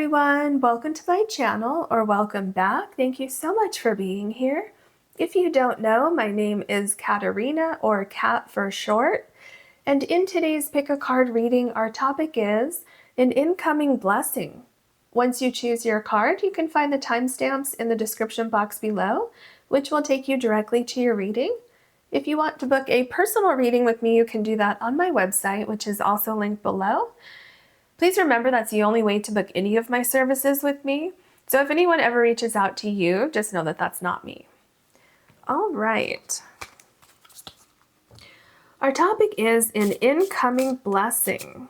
everyone, welcome to my channel, or welcome back. Thank you so much for being here. If you don't know, my name is Caterina, or Cat for short, and in today's Pick a Card reading, our topic is an incoming blessing. Once you choose your card, you can find the timestamps in the description box below, which will take you directly to your reading. If you want to book a personal reading with me, you can do that on my website, which is also linked below. Please remember that's the only way to book any of my services with me. So if anyone ever reaches out to you, just know that that's not me. All right. Our topic is an incoming blessing.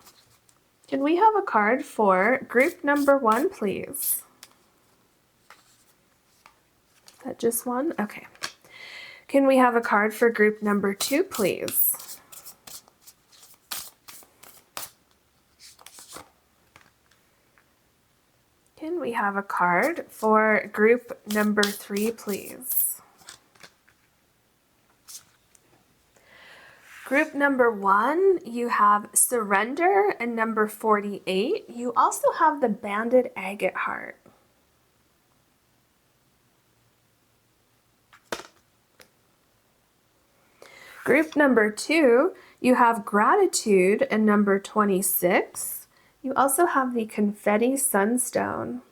Can we have a card for group number 1, please? Is that just one? Okay. Can we have a card for group number 2, please? Can we have a card for group number 3, please? Group number 1, you have Surrender and number 48. You also have the Banded Agate Heart. Group number 2, you have Gratitude and number 26. You also have the Confetti Sunstone.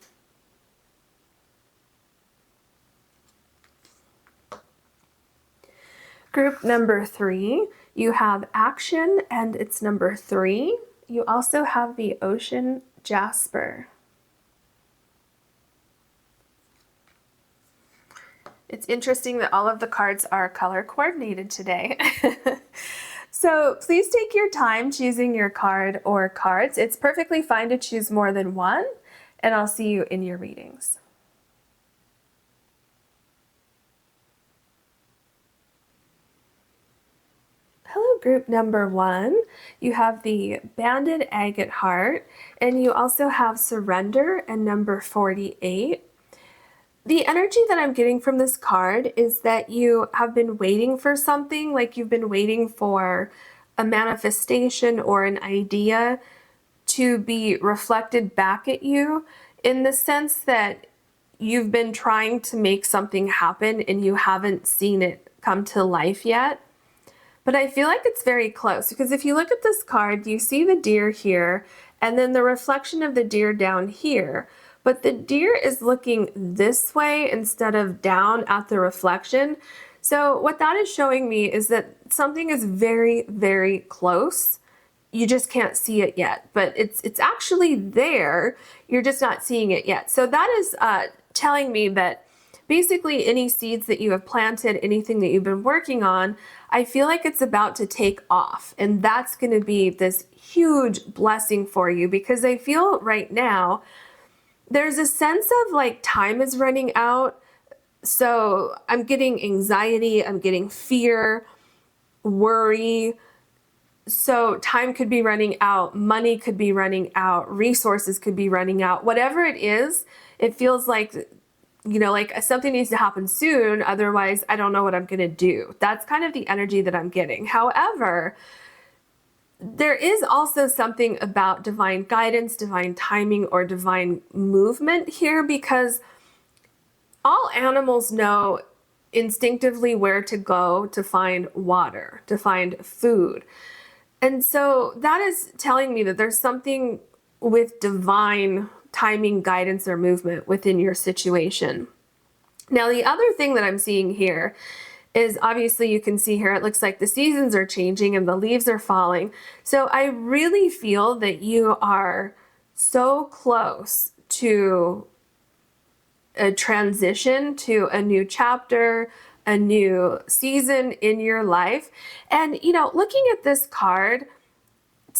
Group number 3, you have Action and it's number 3. You also have the Ocean Jasper. It's interesting that all of the cards are color coordinated today. So please take your time choosing your card or cards. It's perfectly fine to choose more than one, and I'll see you in your readings. Hello, group number 1. You have the Banded Agate Heart, and you also have Surrender and number 48. The energy that I'm getting from this card is that you have been waiting for something, like you've been waiting for a manifestation or an idea to be reflected back at you, in the sense that you've been trying to make something happen and you haven't seen it come to life yet. But I feel like it's very close, because if you look at this card, you see the deer here and then the reflection of the deer down here. But the deer is looking this way instead of down at the reflection. So what that is showing me is that something is very, very close. You just can't see it yet, but it's actually there. You're just not seeing it yet. So that is telling me that basically any seeds that you have planted, anything that you've been working on, I feel like it's about to take off. And that's going to be this huge blessing for you, because I feel right now there's a sense of like time is running out. So I'm getting anxiety, I'm getting fear, worry. So time could be running out, money could be running out, resources could be running out. Whatever it is, it feels like, you know, like something needs to happen soon. Otherwise, I don't know what I'm going to do. That's kind of the energy that I'm getting. However, there is also something about divine guidance, divine timing, or divine movement here, because all animals know instinctively where to go to find water, to find food. And so that is telling me that there's something with divine timing, guidance, or movement within your situation. Now, the other thing that I'm seeing here is, obviously you can see here, it looks like the seasons are changing and the leaves are falling. So I really feel that you are so close to a transition, to a new chapter, a new season in your life. And, you know, looking at this card,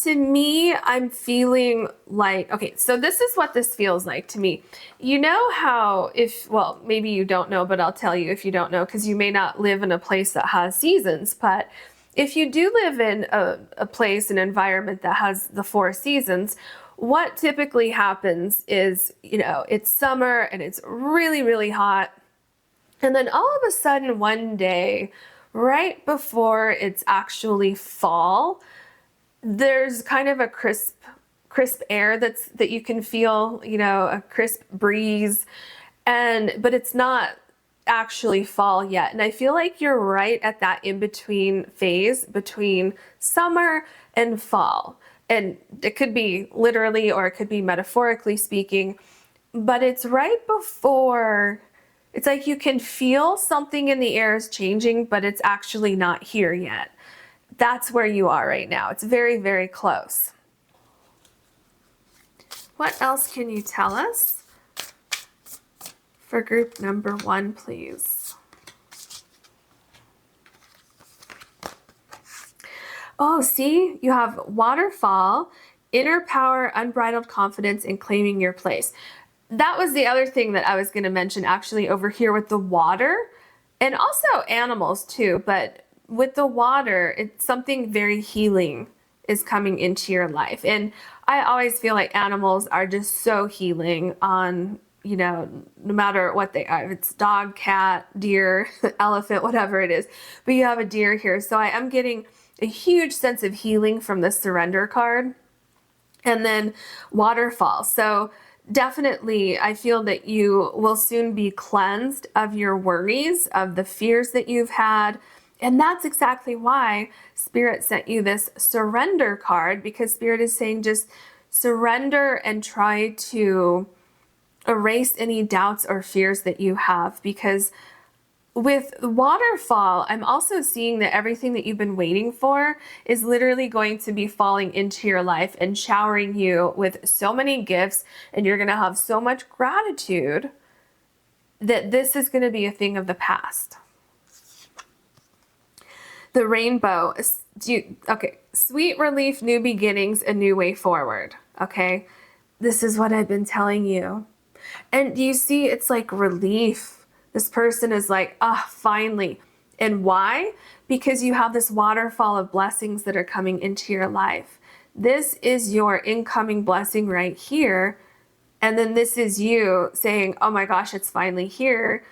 to me, I'm feeling like, okay, so this is what this feels like to me. You know how well, maybe you don't know, but I'll tell you if you don't know, because you may not live in a place that has seasons. But if you do live in a place, an environment that has the 4 seasons, what typically happens is, you know, it's summer and it's really, really hot. And then all of a sudden one day, right before it's actually fall, there's kind of a crisp crisp air that you can feel, you know, a crisp breeze, but it's not actually fall yet. And I feel like you're right at that in-between phase between summer and fall. And it could be literally or it could be metaphorically speaking, but it's right before. It's like you can feel something in the air is changing, but it's actually not here yet. That's where you are right now. It's very, very close. What else can you tell us for group number 1, please? Oh, see, you have waterfall, inner power, unbridled confidence, and claiming your place. That was the other thing that I was going to mention actually over here with the water, and also animals too, but with the water, it's something very healing is coming into your life. And I always feel like animals are just so healing on, you know, no matter what they are. If it's dog, cat, deer, elephant, whatever it is. But you have a deer here. So I am getting a huge sense of healing from the surrender card. And then waterfall. So definitely, I feel that you will soon be cleansed of your worries, of the fears that you've had. And that's exactly why Spirit sent you this surrender card, because Spirit is saying just surrender and try to erase any doubts or fears that you have. Because with waterfall, I'm also seeing that everything that you've been waiting for is literally going to be falling into your life and showering you with so many gifts, and you're going to have so much gratitude that this is going to be a thing of the past. The rainbow, okay, sweet relief, new beginnings, a new way forward, okay? This is what I've been telling you. And you see, it's like relief. This person is like, finally. And why? Because you have this waterfall of blessings that are coming into your life. This is your incoming blessing right here. And then this is you saying, oh my gosh, it's finally here.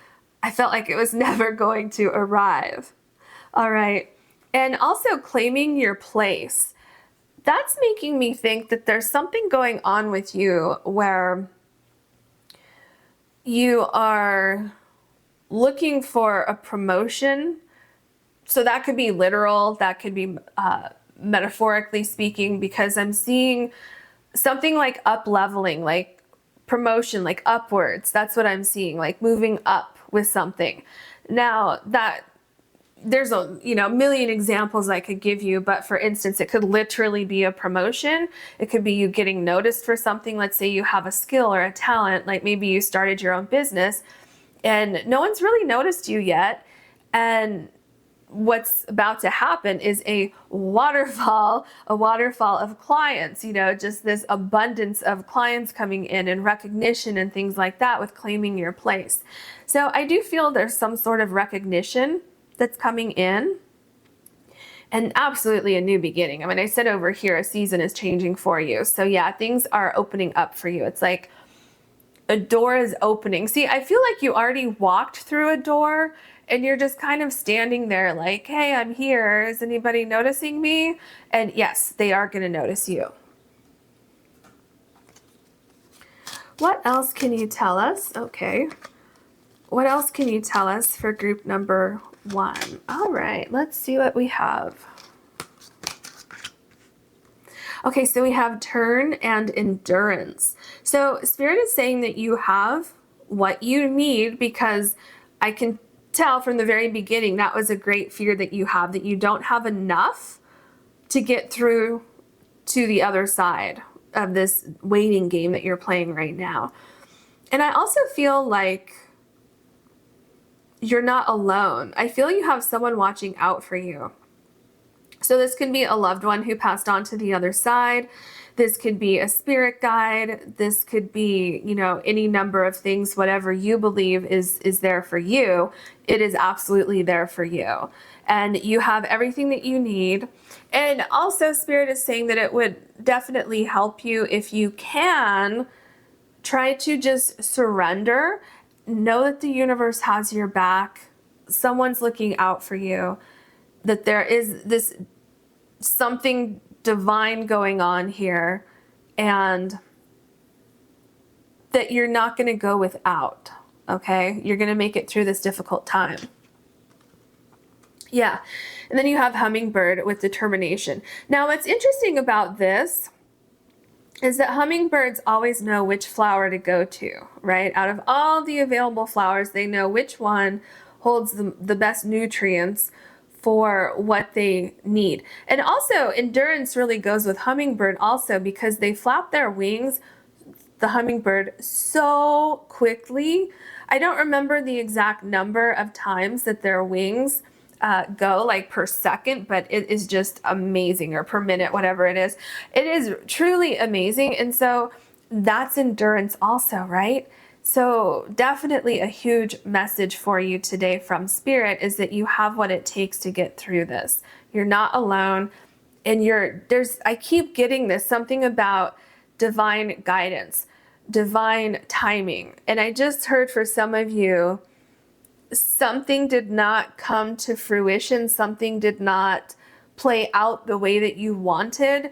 I felt like it was never going to arrive. All right. And also claiming your place. That's making me think that there's something going on with you where you are looking for a promotion. So that could be literal, that could be metaphorically speaking, because I'm seeing something like up leveling, like promotion, like upwards. That's what I'm seeing, like moving up with something. Now that there's a million examples I could give you, but for instance, it could literally be a promotion. It could be you getting noticed for something. Let's say you have a skill or a talent, like maybe you started your own business and no one's really noticed you yet. And what's about to happen is a waterfall of clients, just this abundance of clients coming in and recognition and things like that with claiming your place. So I do feel there's some sort of recognition that's coming in, and absolutely a new beginning. I mean, I said over here, a season is changing for you. So yeah, things are opening up for you. It's like a door is opening. See, I feel like you already walked through a door and you're just kind of standing there like, hey, I'm here. Is anybody noticing me? And yes, they are going to notice you. What else can you tell us? Okay. What else can you tell us for group number 1? All right, let's see what we have. Okay, so we have turn and endurance. So Spirit is saying that you have what you need, because I can tell from the very beginning that was a great fear that you have, that you don't have enough to get through to the other side of this waiting game that you're playing right now. And I also feel like you're not alone. I feel you have someone watching out for you. So this could be a loved one who passed on to the other side. This could be a spirit guide. This could be, any number of things. Whatever you believe is there for you, it is absolutely there for you. And you have everything that you need. And also Spirit is saying that it would definitely help you if you can try to just surrender. Know that the universe has your back. Someone's looking out for you. That there is this something divine going on here. and that you're not going to go without, okay? You're going to make it through this difficult time. Yeah. And then you have hummingbird with determination. Now, what's interesting about this is that hummingbirds always know which flower to go to, right? Out of all the available flowers, they know which one holds the best nutrients for what they need. And also, endurance really goes with hummingbird also, because they flap their wings, the hummingbird, so quickly. I don't remember the exact number of times that their wings go, like per second, but it is just amazing, or per minute, whatever it is. It is truly amazing. And so that's endurance also, right? So definitely a huge message for you today from Spirit is that you have what it takes to get through this. You're not alone. And I keep getting this, something about divine guidance, divine timing. And I just heard for some of you, something did not come to fruition. Something did not play out the way that you wanted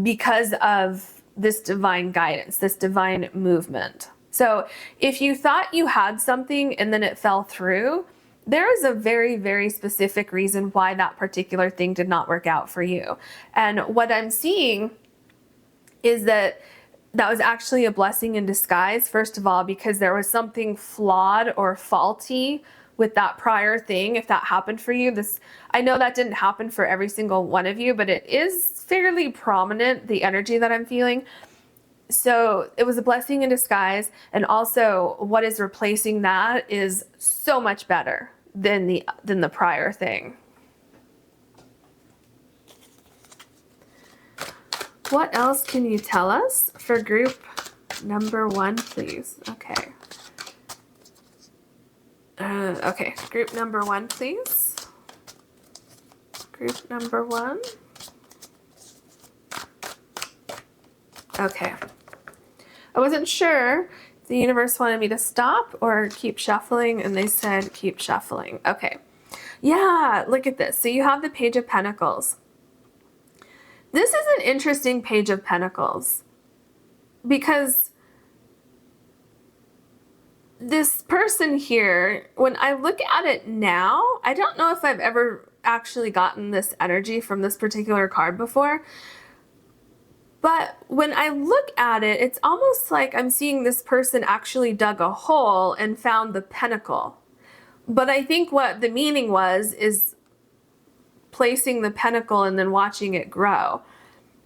because of this divine guidance, this divine movement. So if you thought you had something and then it fell through, there is a very, very specific reason why that particular thing did not work out for you. And what I'm seeing is that was actually a blessing in disguise, first of all, because there was something flawed or faulty with that prior thing. If that happened for you, I know that didn't happen for every single one of you, but it is fairly prominent, the energy that I'm feeling. So it was a blessing in disguise. And also what is replacing that is so much better than the prior thing. What else can you tell us for group number 1, please? Okay. Okay, group number 1, please. Group number 1. Okay. I wasn't sure if the universe wanted me to stop or keep shuffling, and they said keep shuffling. Okay. Yeah, look at this. So you have the Page of Pentacles. This is an interesting Page of Pentacles because this person here, when I look at it now, I don't know if I've ever actually gotten this energy from this particular card before, but when I look at it, it's almost like I'm seeing this person actually dug a hole and found the pentacle. But I think what the meaning is placing the pentacle and then watching it grow.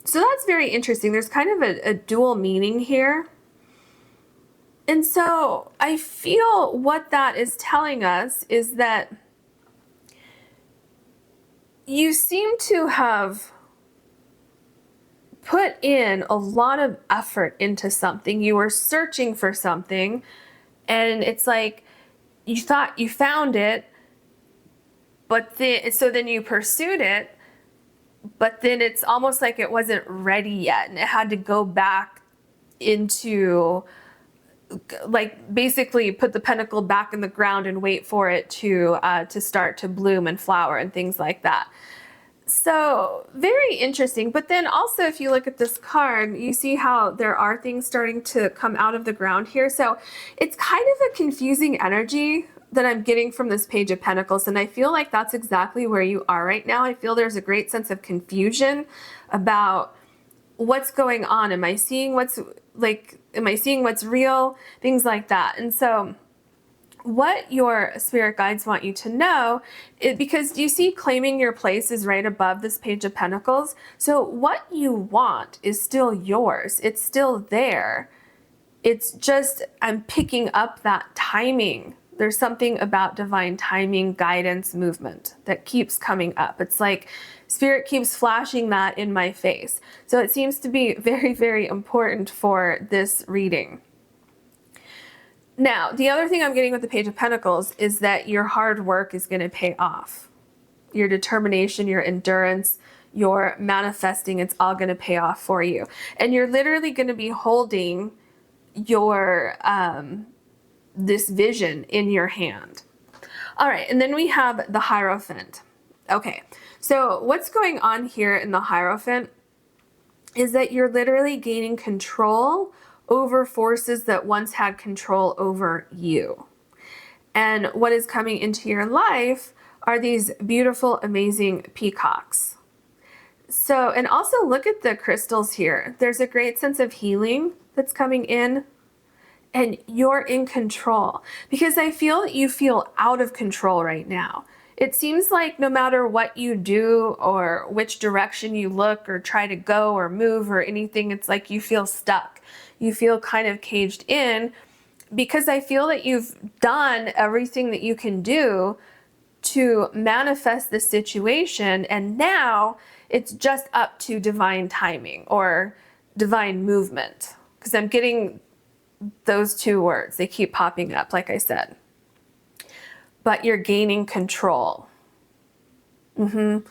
So that's very interesting. There's kind of a dual meaning here. And so I feel what that is telling us is that you seem to have put in a lot of effort into something. You were searching for something, and it's like you thought you found it, but then you pursued it, but then it's almost like it wasn't ready yet, and it had to go back into, like, basically put the pentacle back in the ground and wait for it to start to bloom and flower and things like that. So very interesting. But then also, if you look at this card, you see how there are things starting to come out of the ground here. So it's kind of a confusing energy that I'm getting from this Page of Pentacles. And I feel like that's exactly where you are right now. I feel there's a great sense of confusion about what's going on. Am I seeing what's real? Things like that. And so what your spirit guides want you to know is, because you see claiming your place is right above this Page of Pentacles. So what you want is still yours. It's still there. It's just, I'm picking up that timing. There's something about divine timing, guidance, movement that keeps coming up. It's like Spirit keeps flashing that in my face. So it seems to be very, very important for this reading. Now, the other thing I'm getting with the Page of Pentacles is that your hard work is going to pay off. Your determination, your endurance, your manifesting, it's all going to pay off for you. And you're literally going to be holding your this vision in your hand. All right, and then we have the Hierophant. Okay, so what's going on here in the Hierophant is that you're literally gaining control over forces that once had control over you. And what is coming into your life are these beautiful, amazing peacocks. So, and also look at the crystals here. There's a great sense of healing that's coming in, and you're in control, because I feel that you feel out of control right now. It seems like no matter what you do or which direction you look or try to go or move or anything, it's like you feel stuck. You feel kind of caged in, because I feel that you've done everything that you can do to manifest this situation, and now it's just up to divine timing or divine movement, because I'm getting those two words. They keep popping up, like I said. But you're gaining control. And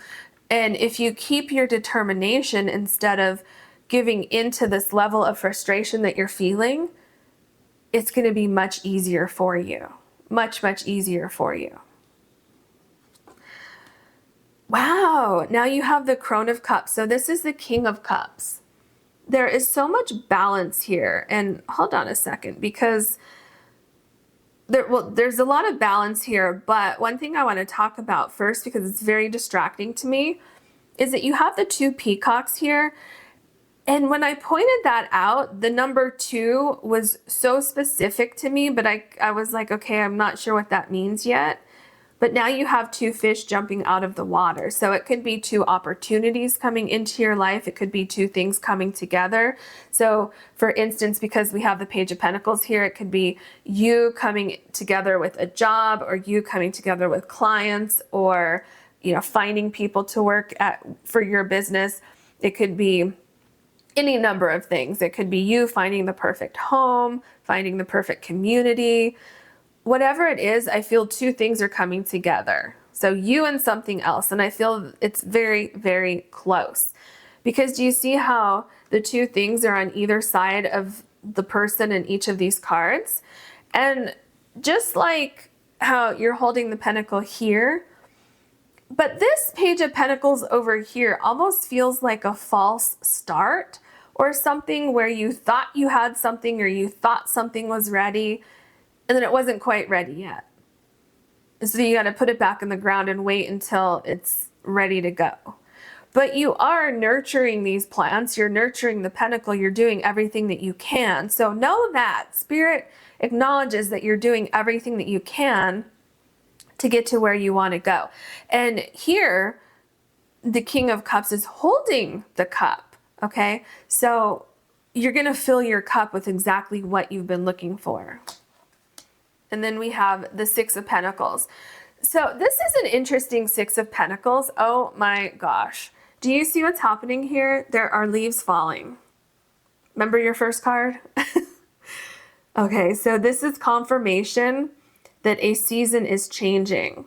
if you keep your determination instead of giving into this level of frustration that you're feeling, it's going to be much easier for you. Much, much easier for you. Wow, now you have the Crone of Cups. So this is the King of Cups. There is so much balance here. And hold on a second, because there's a lot of balance here, but one thing I want to talk about first, because it's very distracting to me, is that you have the two peacocks here. And when I pointed that out, the number 2 was so specific to me, but I was like, okay, I'm not sure what that means yet. But now you have 2 fish jumping out of the water. So it could be 2 opportunities coming into your life. It could be 2 things coming together. So for instance, because we have the Page of Pentacles here, it could be you coming together with a job, or you coming together with clients, or, you know, finding people to work for your business. It could be any number of things. It could be you finding the perfect home, finding the perfect community. Whatever it is, I feel 2 things are coming together. So you and something else. And I feel it's very, very close. Because do you see how the 2 things are on either side of the person in each of these cards? And just like how you're holding the pentacle here, but this Page of Pentacles over here almost feels like a false start, or something where you thought you had something, or you thought something was ready, and then it wasn't quite ready yet. So you got to put it back in the ground and wait until it's ready to go. But you are nurturing these plants. You're nurturing the pentacle. You're doing everything that you can. So know that Spirit acknowledges that you're doing everything that you can to get to where you want to go. And here, the King of Cups is holding the cup. Okay, so you're going to fill your cup with exactly what you've been looking for. And then we have the 6 of Pentacles. So this is an interesting 6 of Pentacles. Oh my gosh. Do you see what's happening here? There are leaves falling. Remember your first card? Okay, so this is confirmation that a season is changing.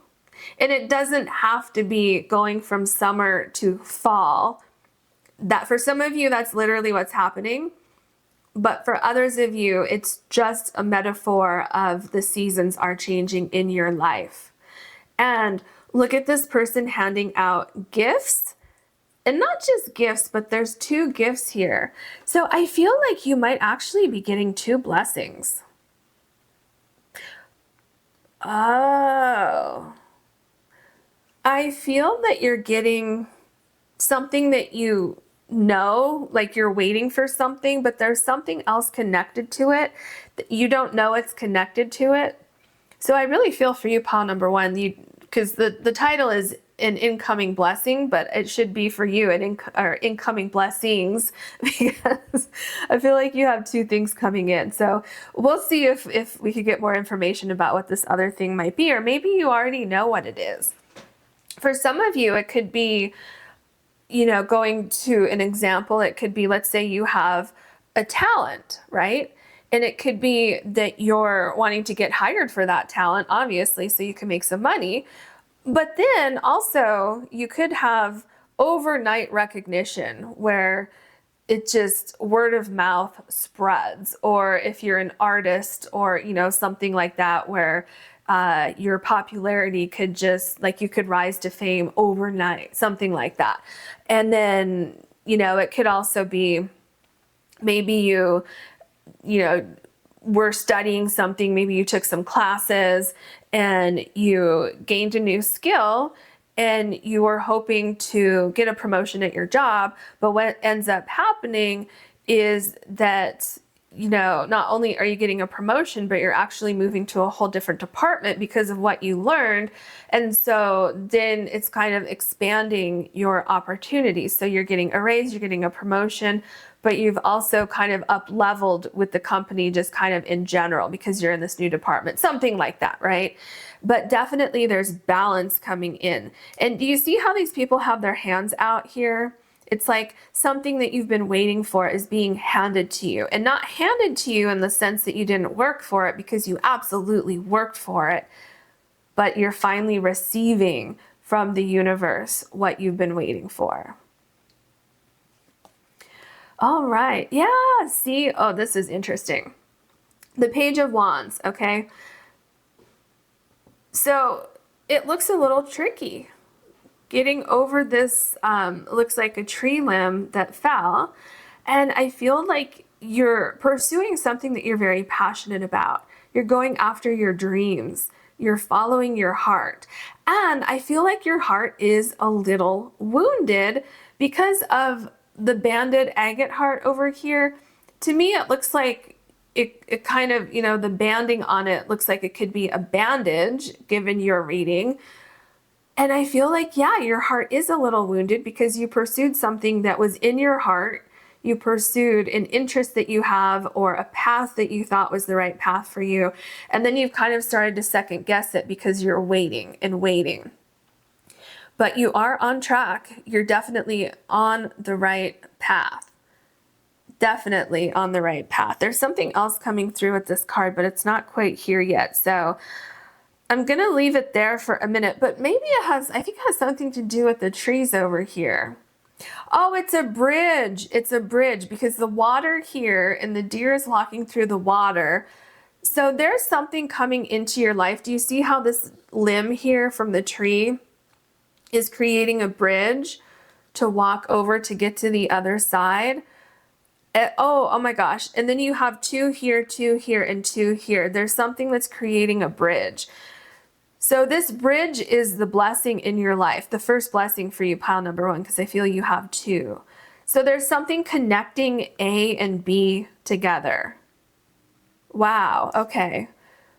And it doesn't have to be going from summer to fall. That for some of you, that's literally what's happening. But for others of you, it's just a metaphor of the seasons are changing in your life. And look at this person handing out gifts. And not just gifts, but there's 2 gifts here. So I feel like you might actually be getting 2 blessings. Oh. I feel that you're getting something that you know, like you're waiting for something, but there's something else connected to it that you don't know it's connected to it. So I really feel for you, pile number 1, because the title is an incoming blessing, but it should be for you or incoming blessings, because I feel like you have 2 things coming in. So we'll see if we could get more information about what this other thing might be, or maybe you already know what it is. For some of you, it could be, you know, going to an example, it could be, let's say you have a talent, right? And it could be that you're wanting to get hired for that talent, obviously, so you can make some money. But then also you could have overnight recognition where it just word of mouth spreads. Or if you're an artist or, you know, something like that, where your popularity could just, like, you could rise to fame overnight, something like that. And then it could also be maybe you were studying something, maybe you took some classes and you gained a new skill and you were hoping to get a promotion at your job, but what ends up happening is that not only are you getting a promotion, but you're actually moving to a whole different department because of what you learned. And so then it's kind of expanding your opportunities. So you're getting a raise, you're getting a promotion, but you've also kind of up leveled with the company just kind of in general because you're in this new department, something like that, right? But definitely there's balance coming in. And do you see how these people have their hands out here? It's like something that you've been waiting for is being handed to you, and not handed to you in the sense that you didn't work for it, because you absolutely worked for it, but you're finally receiving from the universe what you've been waiting for. All right. Yeah. See, oh, this is interesting. The Page of Wands. Okay. So it looks a little tricky. Getting over this looks like a tree limb that fell. And I feel like you're pursuing something that you're very passionate about. You're going after your dreams. You're following your heart. And I feel like your heart is a little wounded because of the banded agate heart over here. To me, it looks like it kind of, the banding on it looks like it could be a bandage given your reading. And I feel like, yeah, your heart is a little wounded because you pursued something that was in your heart. You pursued an interest that you have or a path that you thought was the right path for you. And then you've kind of started to second guess it because you're waiting and waiting. But you are on track. You're definitely on the right path. Definitely on the right path. There's something else coming through with this card, but it's not quite here yet. So I'm going to leave it there for a minute, but maybe I think it has something to do with the trees over here. Oh, it's a bridge. It's a bridge because the water here and the deer is walking through the water. So there's something coming into your life. Do you see how this limb here from the tree is creating a bridge to walk over to get to the other side? Oh my gosh. And then you have 2 here, 2 here, and 2 here. There's something that's creating a bridge. So this bridge is the blessing in your life, the first blessing for you, pile number 1, because I feel you have 2. So there's something connecting A and B together. Wow. Okay.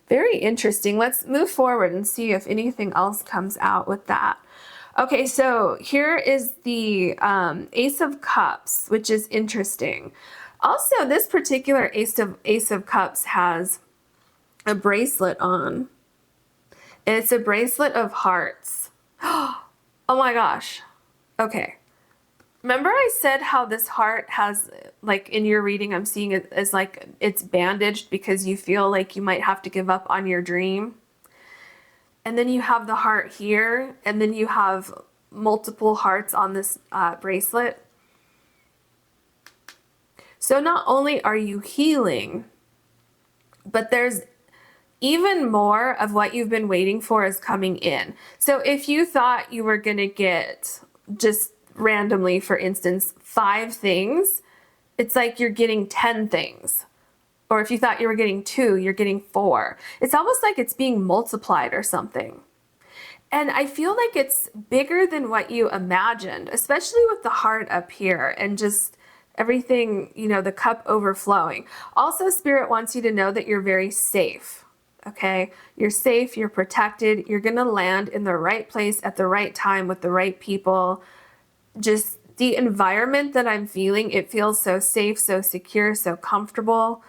Very interesting. Let's move forward and see if anything else comes out with that. Okay, so here is the Ace of Cups, which is interesting. Also, this particular Ace of Cups has a bracelet on. And it's a bracelet of hearts. Oh my gosh. Okay. Remember I said how this heart has, like in your reading, I'm seeing it as like it's bandaged because you feel like you might have to give up on your dream. And then you have the heart here, and then you have multiple hearts on this bracelet. So not only are you healing, but there's even more of what you've been waiting for is coming in. So if you thought you were going to get just randomly, for instance, 5 things, it's like you're getting 10 things. Or if you thought you were getting 2, you're getting 4. It's almost like it's being multiplied or something. And I feel like it's bigger than what you imagined, especially with the heart up here and just everything, the cup overflowing. Also, Spirit wants you to know that you're very safe. Okay, you're safe, you're protected, you're going to land in the right place at the right time with the right people. Just the environment that I'm feeling, it feels so safe, so secure, so comfortable.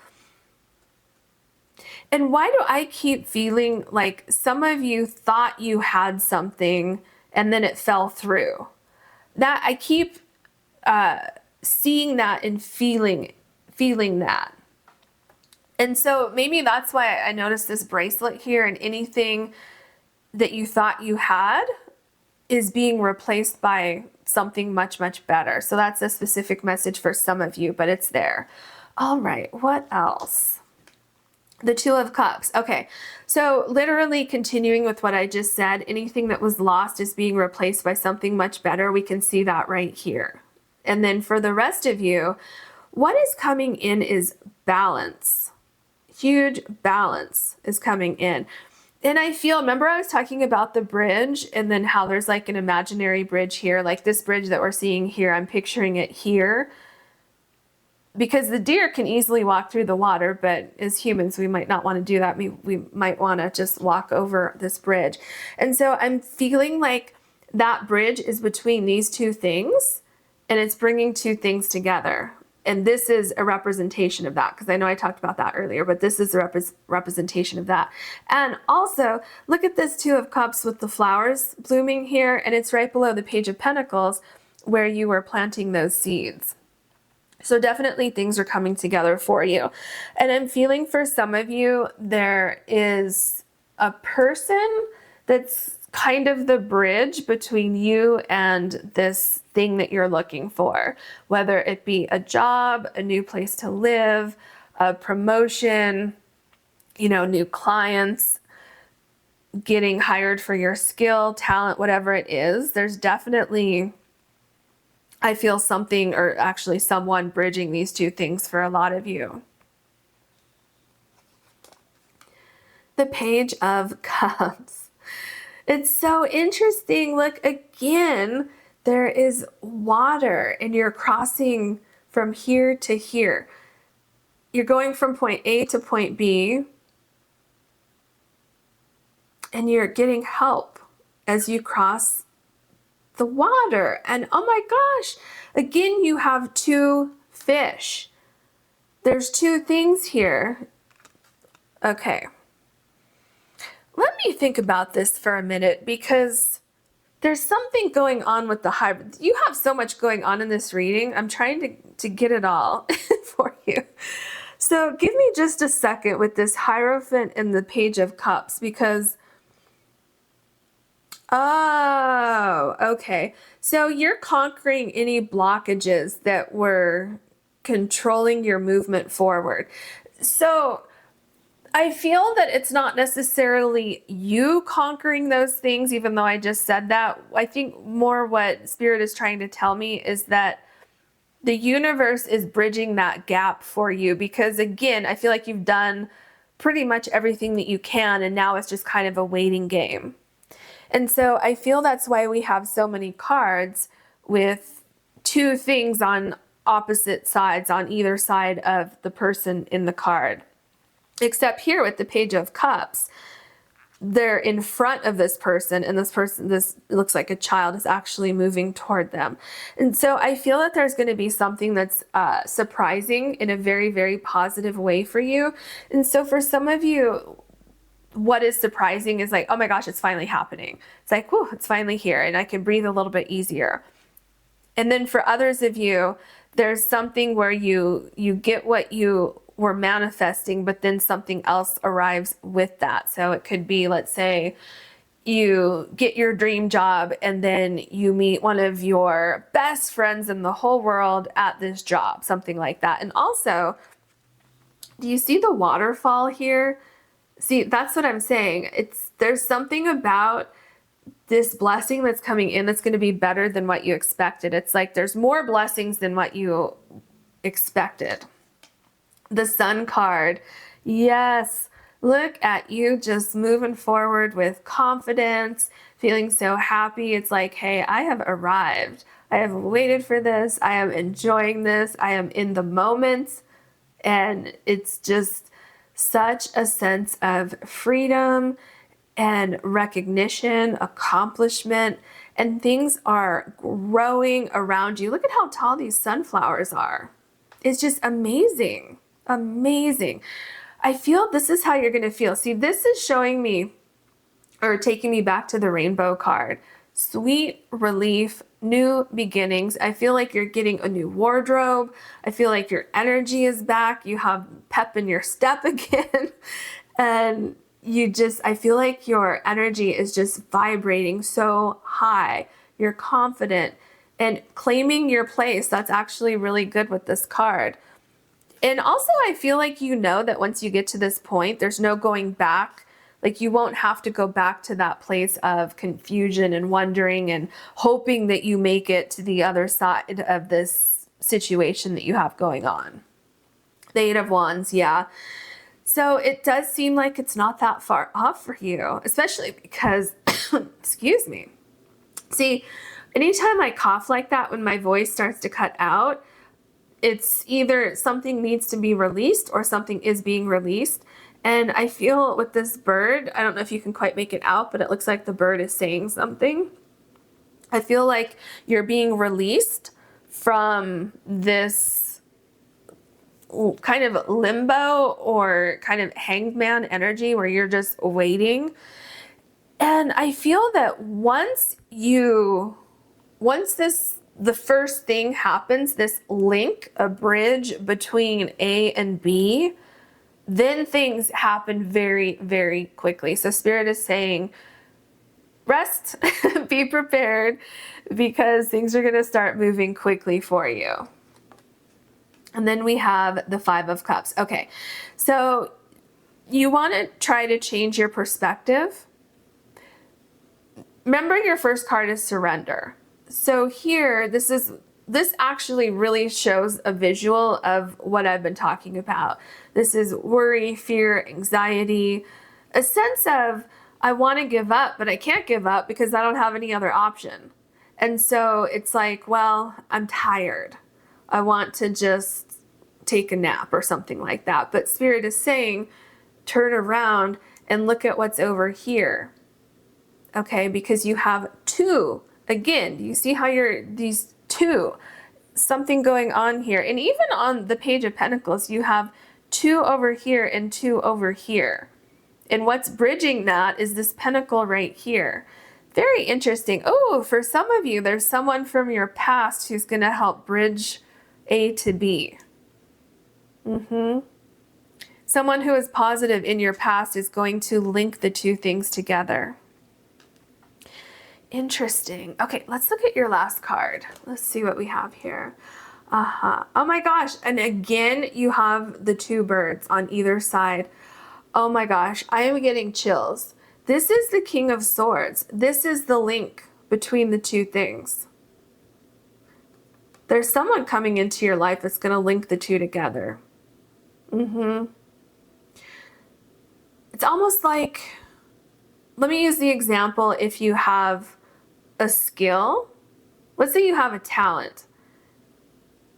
And why do I keep feeling like some of you thought you had something and then it fell through? That I keep seeing that and feeling that. And so maybe that's why I noticed this bracelet here, and anything that you thought you had is being replaced by something much, much better. So that's a specific message for some of you, but it's there. All right, what else? The 2 of Cups. Okay, so literally continuing with what I just said, anything that was lost is being replaced by something much better. We can see that right here. And then for the rest of you, what is coming in is balance. Huge balance is coming in. And I feel, remember I was talking about the bridge and then how there's like an imaginary bridge here, like this bridge that we're seeing here, I'm picturing it here. Because the deer can easily walk through the water, but as humans, we might not want to do that. We might want to just walk over this bridge. And so I'm feeling like that bridge is between these two things, and it's bringing two things together. And this is a representation of that, because I know I talked about that earlier, but this is a representation of that. And also, look at this Two of Cups with the flowers blooming here, and it's right below the Page of Pentacles where you were planting those seeds. So definitely things are coming together for you. And I'm feeling for some of you, there is a person that's kind of the bridge between you and this thing that you're looking for, whether it be a job, a new place to live, a promotion, you know, new clients, getting hired for your skill, talent, whatever it is. There's definitely, I feel something, or actually someone bridging these two things for a lot of you. The Page of Cups. It's so interesting. Look, again, there is water and you're crossing from here to here. You're going from point A to point B and you're getting help as you cross the water. And oh my gosh, again, you have two fish. There's two things here. Okay. Let me think about this for a minute, because there's something going on with the hybrid. You have so much going on in this reading. I'm trying to get it all for you. So give me just a second with this Hierophant and the Page of Cups, because oh, okay. So you're conquering any blockages that were controlling your movement forward. So I feel that it's not necessarily you conquering those things, even though I just said that. I think more what Spirit is trying to tell me is that the universe is bridging that gap for you, because again, I feel like you've done pretty much everything that you can, and now it's just kind of a waiting game. And so I feel that's why we have so many cards with two things on opposite sides, on either side of the person in the card. Except here with the Page of Cups, they're in front of this person, and this person, this looks like a child, is actually moving toward them. And so I feel that there's going to be something that's surprising in a very, very positive way for you. And so for some of you, what is surprising is like, oh my gosh, it's finally happening. It's like, whew, it's finally here, and I can breathe a little bit easier. And then for others of you, there's something where you get what you were manifesting, but then something else arrives with that. So it could be, let's say you get your dream job and then you meet one of your best friends in the whole world at this job, something like that. And also, do you see the waterfall here? See, that's what I'm saying. There's something about this blessing that's coming in that's going to be better than what you expected. It's like there's more blessings than what you expected. The Sun card. Yes. Look at you just moving forward with confidence, feeling so happy. It's like, hey, I have arrived. I have waited for this. I am enjoying this. I am in the moment. And it's just such a sense of freedom and recognition, accomplishment, and things are growing around you. Look at how tall these sunflowers are. It's just amazing. Amazing. I feel this is how you're going to feel. See, this is showing me, or taking me back to the rainbow card. Sweet relief, new beginnings. I feel like you're getting a new wardrobe. I feel like your energy is back. You have pep in your step again. And I feel like your energy is just vibrating so high. You're confident and claiming your place. That's actually really good with this card. And also, I feel like you know that once you get to this point, there's no going back. Like you won't have to go back to that place of confusion and wondering and hoping that you make it to the other side of this situation that you have going on. The Eight of Wands, yeah. So it does seem like it's not that far off for you, especially because, excuse me. See, anytime I cough like that, when my voice starts to cut out, it's either something needs to be released or something is being released. And I feel with this bird, I don't know if you can quite make it out, but it looks like the bird is saying something. I feel like you're being released from this kind of limbo or kind of hangman energy where you're just waiting. And I feel that once the first thing happens, this link, a bridge between A and B, then things happen very, very quickly. So Spirit is saying, rest, be prepared, because things are going to start moving quickly for you. And then we have the Five of Cups. Okay, so you want to try to change your perspective. Remember, your first card is surrender. So here, this actually really shows a visual of what I've been talking about. This is worry, fear, anxiety, a sense of, I want to give up, but I can't give up because I don't have any other option. And so it's like, well, I'm tired. I want to just take a nap or something like that. But Spirit is saying, turn around and look at what's over here. Okay, because you have two. Again, do you see how these two, something going on here? And even on the Page of Pentacles, you have two over here and two over here. And what's bridging that is this pentacle right here. Very interesting. Oh, for some of you, there's someone from your past who's going to help bridge A to B. Someone who is positive in your past is going to link the two things together. Interesting. Okay, let's look at your last card. Let's see what we have here. Oh my gosh. And again, you have the two birds on either side. Oh my gosh, I am getting chills. This is the King of Swords. This is the link between the two things. There's someone coming into your life that's going to link the two together. It's almost like, let me use the example, if you have a skill, let's say you have a talent,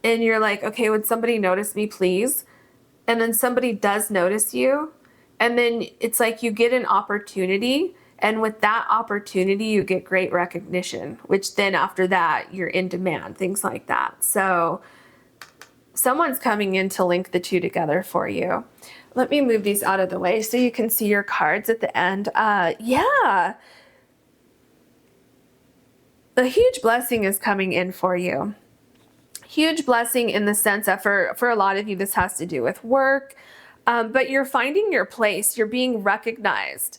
and you're like, okay, would somebody notice me, please? And then somebody does notice you, and then it's like you get an opportunity, and with that opportunity, you get great recognition, which then after that, you're in demand, things like that. So someone's coming in to link the two together for you. Let me move these out of the way so you can see your cards at the end. Yeah. A huge blessing is coming in for you. Huge blessing in the sense that for a lot of you, this has to do with work, but you're finding your place. You're being recognized,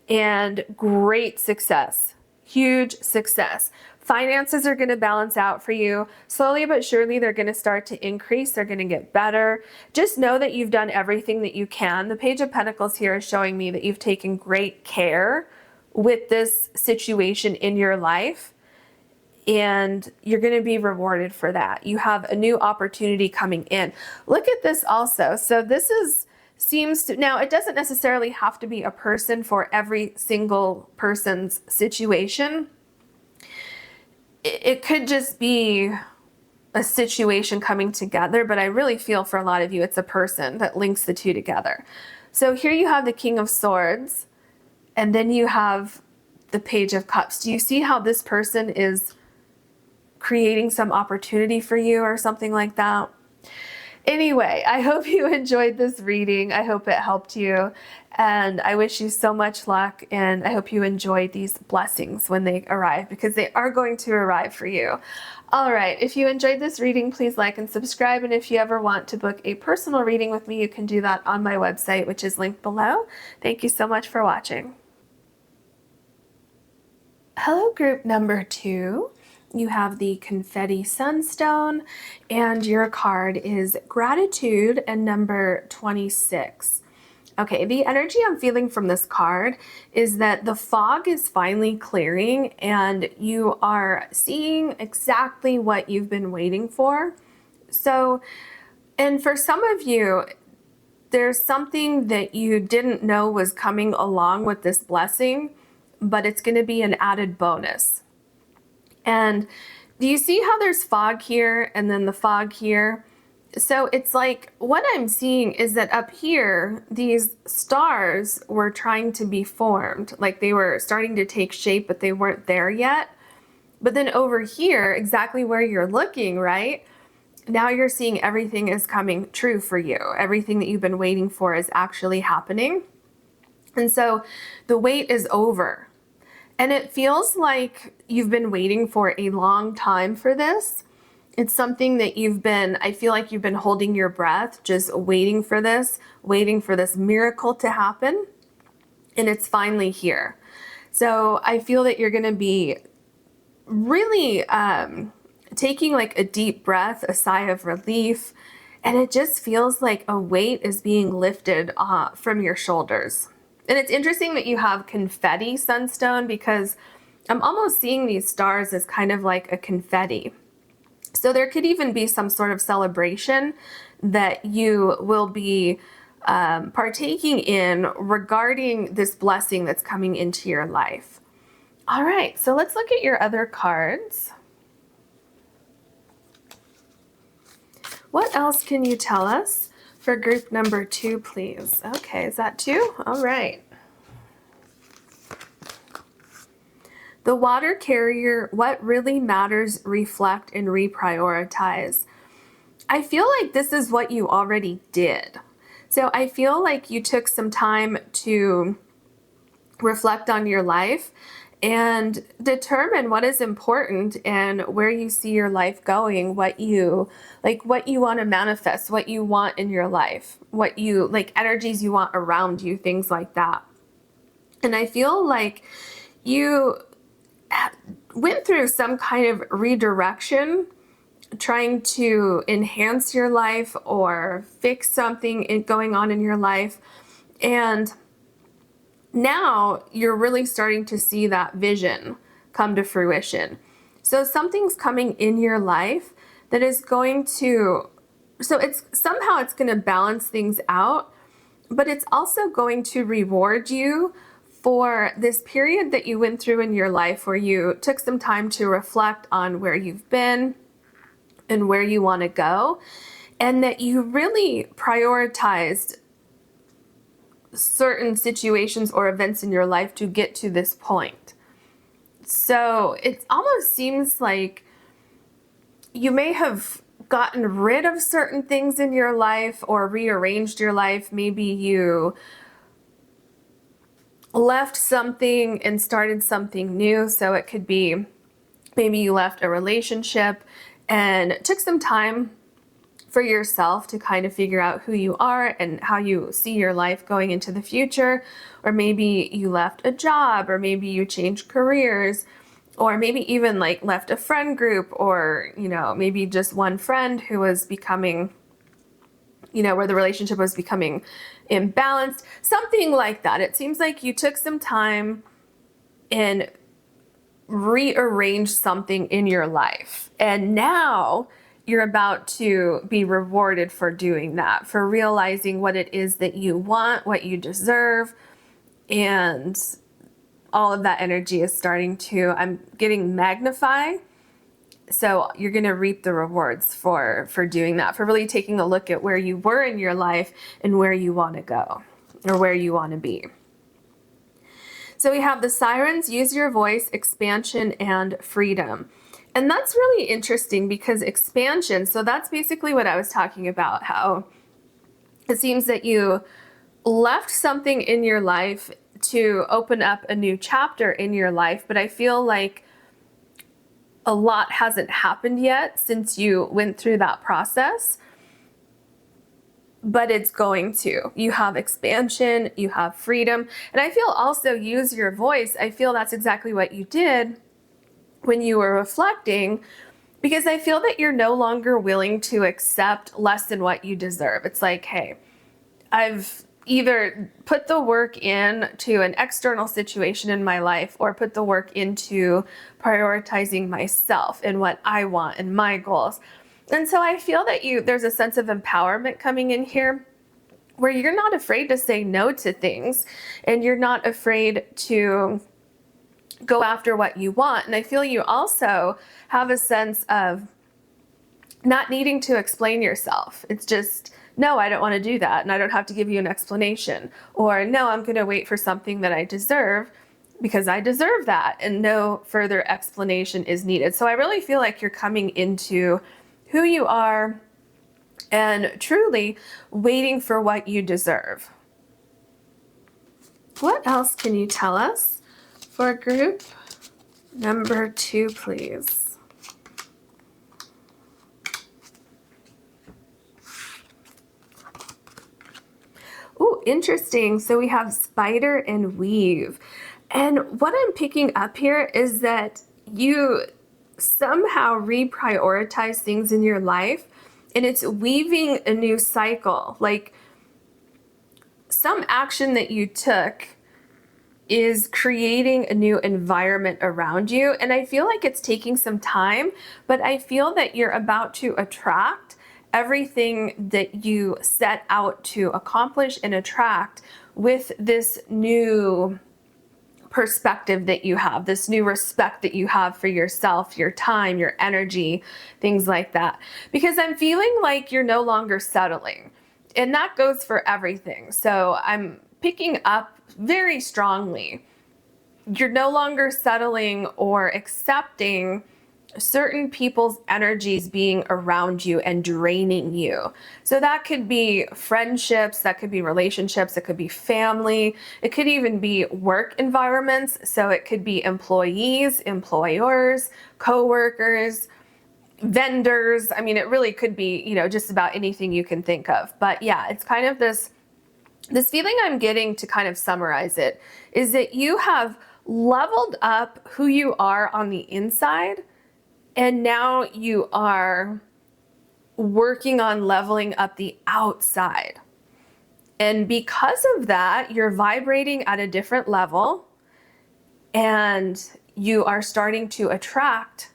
and great success, huge success. Finances are going to balance out for you. Slowly but surely, they're going to start to increase. They're going to get better. Just know that you've done everything that you can. The Page of Pentacles here is showing me that you've taken great care with this situation in your life, and you're going to be rewarded for that. You have a new opportunity coming in. Look at this also. So this seems to, now it doesn't necessarily have to be a person for every single person's situation. It could just be a situation coming together, but I really feel for a lot of you, it's a person that links the two together. So here you have the King of Swords, and then you have the Page of Cups. Do you see how this person is creating some opportunity for you or something like that? Anyway, I hope you enjoyed this reading. I hope it helped you, and I wish you so much luck, and I hope you enjoy these blessings when they arrive, because they are going to arrive for you. All right, if you enjoyed this reading, please like and subscribe, and if you ever want to book a personal reading with me, you can do that on my website, which is linked below. Thank you so much for watching. Hello, group number 2. You have the Confetti Sunstone, and your card is Gratitude and number 26. Okay, the energy I'm feeling from this card is that the fog is finally clearing and you are seeing exactly what you've been waiting for. So, and for some of you, there's something that you didn't know was coming along with this blessing, but it's going to be an added bonus. And do you see how there's fog here and then the fog here? So it's like what I'm seeing is that up here, these stars were trying to be formed, like they were starting to take shape, but they weren't there yet. But then over here, exactly where you're looking, right? Now you're seeing everything is coming true for you. Everything that you've been waiting for is actually happening. And so the wait is over. And it feels like you've been waiting for a long time for this. It's something that I feel like you've been holding your breath, just waiting for this miracle to happen. And it's finally here. So I feel that you're going to be really taking like a deep breath, a sigh of relief. And it just feels like a weight is being lifted from your shoulders. And it's interesting that you have confetti sunstone, because I'm almost seeing these stars as kind of like a confetti. So there could even be some sort of celebration that you will be partaking in regarding this blessing that's coming into your life. All right, so let's look at your other cards. What else can you tell us for group number 2, please? Okay, is that 2? All right. The water carrier, what really matters, reflect and reprioritize. I feel like this is what you already did. So I feel like you took some time to reflect on your life and determine what is important and where you see your life going, what you want to manifest, what you want in your life, what you like, energies you want around you, things like that. And I feel like you went through some kind of redirection, trying to enhance your life or fix something going on in your life. And now you're really starting to see that vision come to fruition. So something's coming in your life that is going to, so it's somehow it's going to balance things out, but it's also going to reward you for this period that you went through in your life where you took some time to reflect on where you've been and where you want to go, and that you really prioritized certain situations or events in your life to get to this point. So it almost seems like you may have gotten rid of certain things in your life or rearranged your life. Maybe you left something and started something new. So it could be maybe you left a relationship and took some time for yourself to kind of figure out who you are and how you see your life going into the future. Or maybe you left a job, or maybe you changed careers, or maybe even like left a friend group, or, you know, maybe just one friend who was becoming, you know, where the relationship was becoming imbalanced, something like that. It seems like you took some time and rearranged something in your life. And now you're about to be rewarded for doing that, for realizing what it is that you want, what you deserve, and all of that energy is starting to, I'm getting magnify. So you're going to reap the rewards for doing that, for really taking a look at where you were in your life and where you want to go or where you want to be. So we have the sirens, use your voice, expansion, and freedom. And that's really interesting because expansion, so that's basically what I was talking about, how it seems that you left something in your life to open up a new chapter in your life, but I feel like a lot hasn't happened yet since you went through that process, but it's going to. You have expansion, you have freedom, and I feel also use your voice. I feel that's exactly what you did when you were reflecting, because I feel that you're no longer willing to accept less than what you deserve. It's like, hey, I've either put the work in to an external situation in my life or put the work into prioritizing myself and what I want and my goals. And so I feel that there's a sense of empowerment coming in here where you're not afraid to say no to things and you're not afraid to go after what you want. And I feel you also have a sense of not needing to explain yourself. It's just, no, I don't want to do that. And I don't have to give you an explanation. Or no, I'm going to wait for something that I deserve because I deserve that. And no further explanation is needed. So I really feel like you're coming into who you are and truly waiting for what you deserve. What else can you tell us for group number 2, please? Oh, interesting. So we have spider and weave. And what I'm picking up here is that you somehow reprioritize things in your life, and it's weaving a new cycle. Like some action that you took is creating a new environment around you. And I feel like it's taking some time, but I feel that you're about to attract everything that you set out to accomplish and attract with this new perspective that you have, this new respect that you have for yourself, your time, your energy, things like that. Because I'm feeling like you're no longer settling, and that goes for everything. So I'm picking up very strongly, you're no longer settling or accepting certain people's energies being around you and draining you. So that could be friendships, that could be relationships, it could be family, it could even be work environments. So it could be employees, employers, co-workers, vendors. I mean, it really could be, just about anything you can think of. But yeah, it's kind of this feeling I'm getting, to kind of summarize it, is that you have leveled up who you are on the inside, and now you are working on leveling up the outside. And because of that, you're vibrating at a different level, and you are starting to attract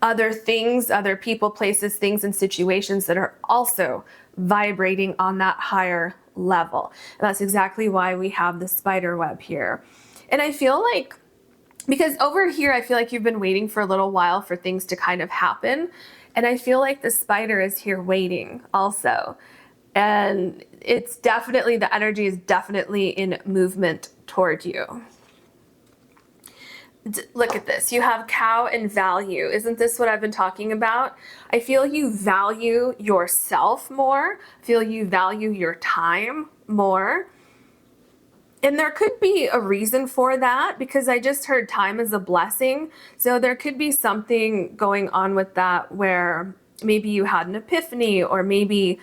other things, other people, places, things, and situations that are also vibrating on that higher level. And that's exactly why we have the spider web here. And I feel like, because over here, I feel like you've been waiting for a little while for things to kind of happen. And I feel like the spider is here waiting also. And it's definitely, the energy is definitely in movement toward you. Look at this. You have cow and value. Isn't this what I've been talking about? I feel you value yourself more. I feel you value your time more. And there could be a reason for that, because I just heard time is a blessing. So there could be something going on with that where maybe you had an epiphany, or maybe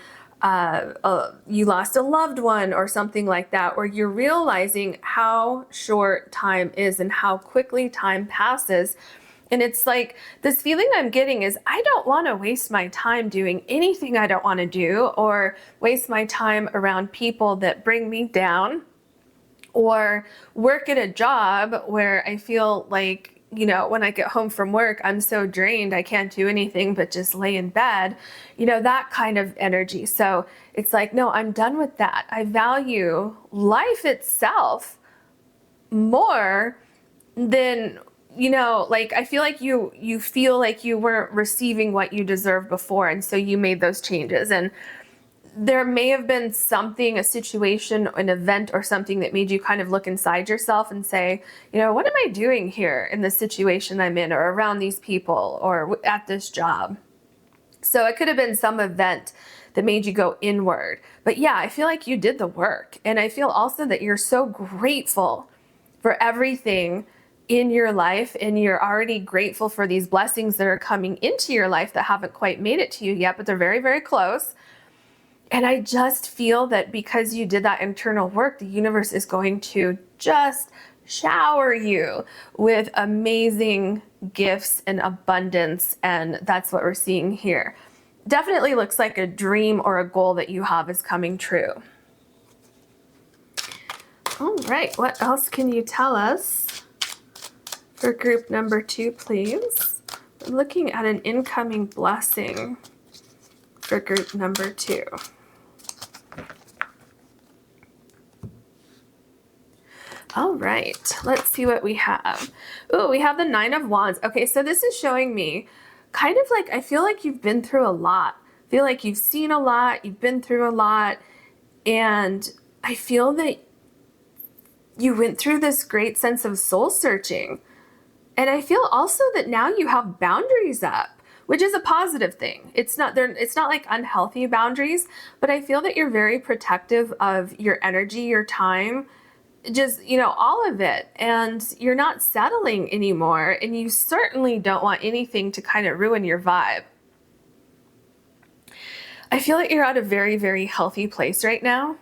you lost a loved one or something like that, where you're realizing how short time is and how quickly time passes. And it's like, this feeling I'm getting is, I don't want to waste my time doing anything I don't want to do, or waste my time around people that bring me down, or work at a job where I feel like, when I get home from work, I'm so drained, I can't do anything but just lay in bed, that kind of energy. So it's like, no, I'm done with that. I value life itself more than, I feel like you feel like you weren't receiving what you deserved before. And so you made those changes. And there may have been something, a situation, an event or something that made you kind of look inside yourself and say, what am I doing here in the situation I'm in, or around these people, or at this job? So it could have been some event that made you go inward. But yeah, I feel like you did the work. And I feel also that you're so grateful for everything in your life, and you're already grateful for these blessings that are coming into your life that haven't quite made it to you yet, but they're very, very close. And I just feel that because you did that internal work, the universe is going to just shower you with amazing gifts and abundance. And that's what we're seeing here. definitely looks like a dream or a goal that you have is coming true. All right, what else can you tell us for group number 2, please? I'm looking at an incoming blessing for group number 2. All right, let's see what we have. Oh, we have the 9 of Wands. Okay, so this is showing me kind of like, I feel like you've been through a lot. I feel like you've seen a lot, you've been through a lot, and I feel that you went through this great sense of soul searching. And I feel also that now you have boundaries up, which is a positive thing. It's not like unhealthy boundaries, but I feel that you're very protective of your energy, your time, just, you know, all of it. And you're not settling anymore. And you certainly don't want anything to kind of ruin your vibe. I feel like you're at a very, very healthy place right now.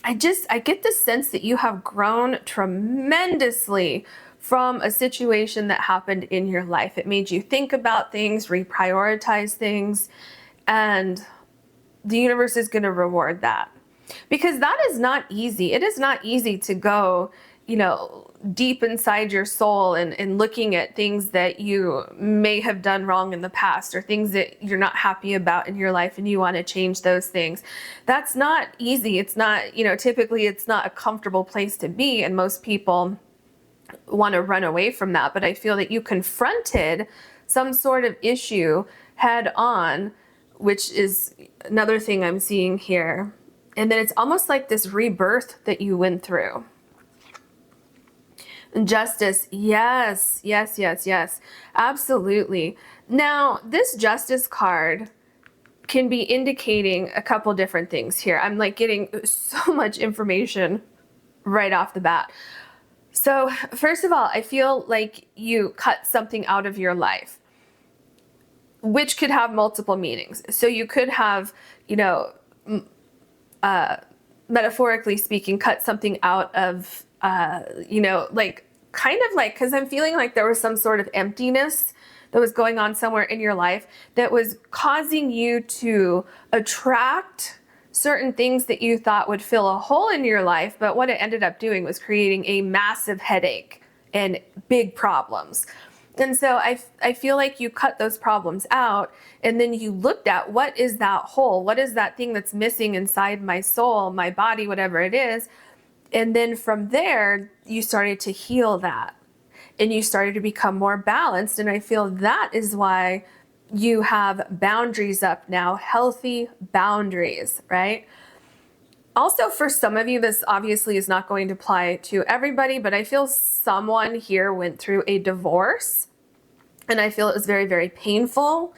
I get the sense that you have grown tremendously from a situation that happened in your life. It made you think about things, reprioritize things, and the universe is going to reward that. Because that is not easy. It is not easy to go, you know, deep inside your soul and looking at things that you may have done wrong in the past, or things that you're not happy about in your life and you want to change those things. That's not easy. It's not, you know, typically it's not a comfortable place to be, and most people want to run away from that. But I feel that you confronted some sort of issue head on, which is another thing I'm seeing here. And then it's almost like this rebirth that you went through. Justice, yes, yes, yes, yes, absolutely. Now, this Justice card can be indicating a couple different things here. I'm like getting so much information right off the bat. So first of all, I feel like you cut something out of your life, which could have multiple meanings. So you could have, you know, metaphorically speaking, cut something out of, you know, like kind of like, because I'm feeling like there was some sort of emptiness that was going on somewhere in your life that was causing you to attract certain things that you thought would fill a hole in your life. But what it ended up doing was creating a massive headache and big problems. And so I feel like you cut those problems out, and then you looked at what is that hole? What is that thing that's missing inside my soul, my body, whatever it is? And then from there, you started to heal that, and you started to become more balanced. And I feel that is why you have boundaries up now, healthy boundaries, right? Also, for some of you, this obviously is not going to apply to everybody, but I feel someone here went through a divorce, and I feel it was very, very painful.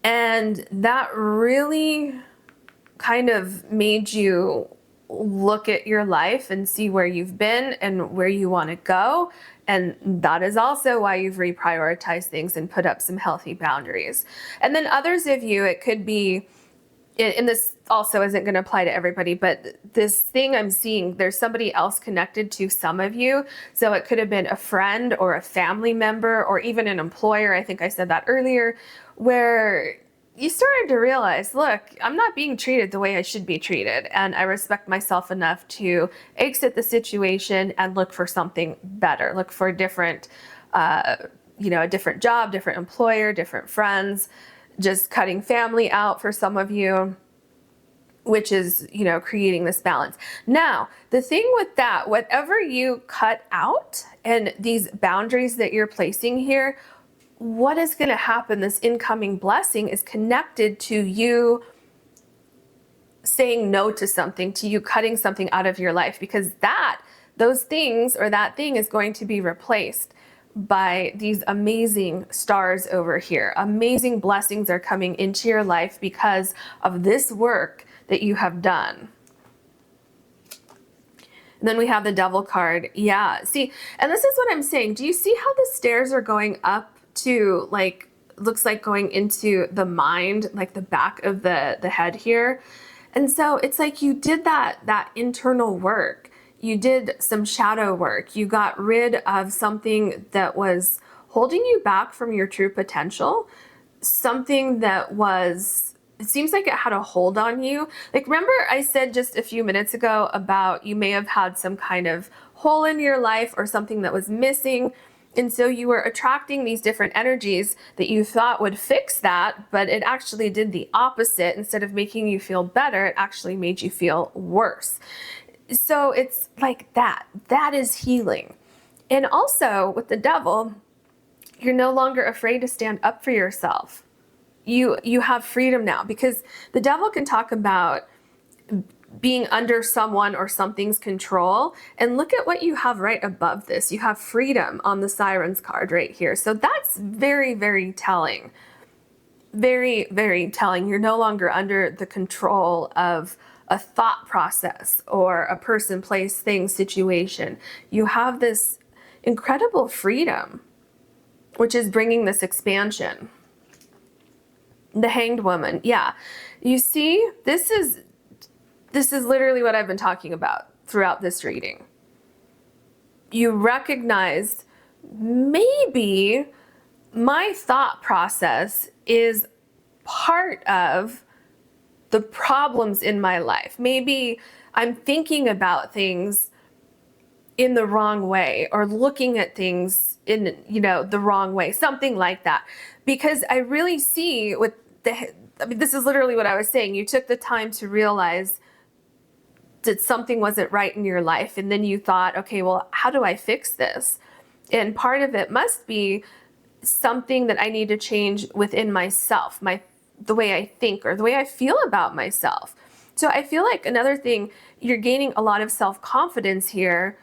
And that really kind of made you look at your life and see where you've been and where you want to go. And that is also why you've reprioritized things and put up some healthy boundaries. And then others of you, it could be, and this also isn't going to apply to everybody, but this thing I'm seeing, there's somebody else connected to some of you. So it could have been a friend or a family member or even an employer. I think I said that earlier, where you started to realize, look, I'm not being treated the way I should be treated. And I respect myself enough to exit the situation and look for something better, look for a different, you know, a different job, different employer, different friends, just cutting family out for some of you, which is, you know, creating this balance. Now, the thing with that, whatever you cut out and these boundaries that you're placing here, what is going to happen? This incoming blessing is connected to you saying no to something, to you cutting something out of your life, because those things or that thing is going to be replaced by these amazing stars over here. Amazing blessings are coming into your life because of this work that you have done. And then we have the Devil card. Yeah, see, and this is what I'm saying. Do you see how the stairs are going up to, like, looks like going into the mind, like the back of the head here? And so it's like you did that internal work. You did some shadow work. You got rid of something that was holding you back from your true potential. something that was, it seems like it had a hold on you. Like, remember I said just a few minutes ago about you may have had some kind of hole in your life or something that was missing. And so you were attracting these different energies that you thought would fix that, but it actually did the opposite. Instead of making you feel better, it actually made you feel worse. So it's like that. That is healing. And also with the devil, you're no longer afraid to stand up for yourself. You have freedom now, because the devil can talk about being under someone or something's control. And look at what you have right above this. You have freedom on the Sirens card right here. So that's very, very telling. Very, very telling. You're no longer under the control of a thought process or a person, place, thing, situation. You have this incredible freedom, which is bringing this expansion. The Hanged Woman. Yeah. You see, this is literally what I've been talking about throughout this reading. You recognize maybe my thought process is part of the problems in my life. Maybe I'm thinking about things in the wrong way, or looking at things in, the wrong way, something like that. Because I really see this is literally what I was saying. You took the time to realize that something wasn't right in your life. And then you thought, okay, well, how do I fix this? And part of it must be something that I need to change within myself, the way I think or the way I feel about myself. So I feel like another thing, you're gaining a lot of self-confidence here,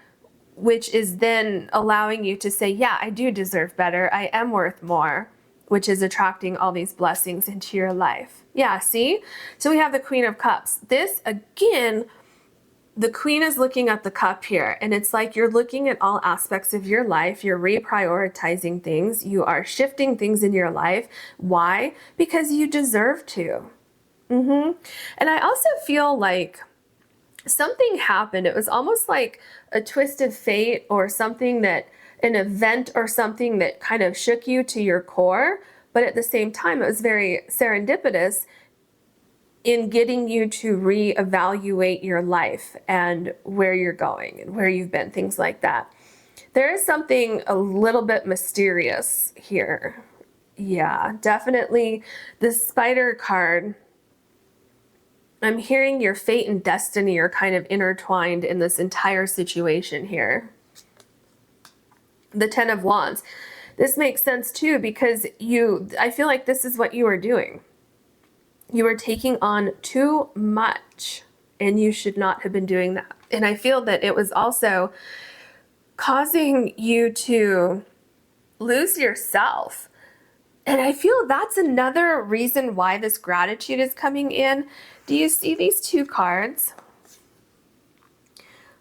which is then allowing you to say, yeah, I do deserve better. I am worth more, which is attracting all these blessings into your life. Yeah, see? So we have the Queen of Cups. This, again, the Queen is looking at the cup here, and it's like you're looking at all aspects of your life. You're reprioritizing things. You are shifting things in your life. Why? Because you deserve to. And I also feel like something happened. It was almost like a twist of fate, or something that, an event or something that kind of shook you to your core. But at the same time, it was very serendipitous in getting you to reevaluate your life and where you're going and where you've been, things like that. There is something a little bit mysterious here. Yeah, definitely. The Spider card, I'm hearing your fate and destiny are kind of intertwined in this entire situation here. The Ten of Wands. This makes sense too, because I feel like this is what you are doing. You are taking on too much, and you should not have been doing that. And I feel that it was also causing you to lose yourself. And I feel that's another reason why this gratitude is coming in. Do you see these two cards?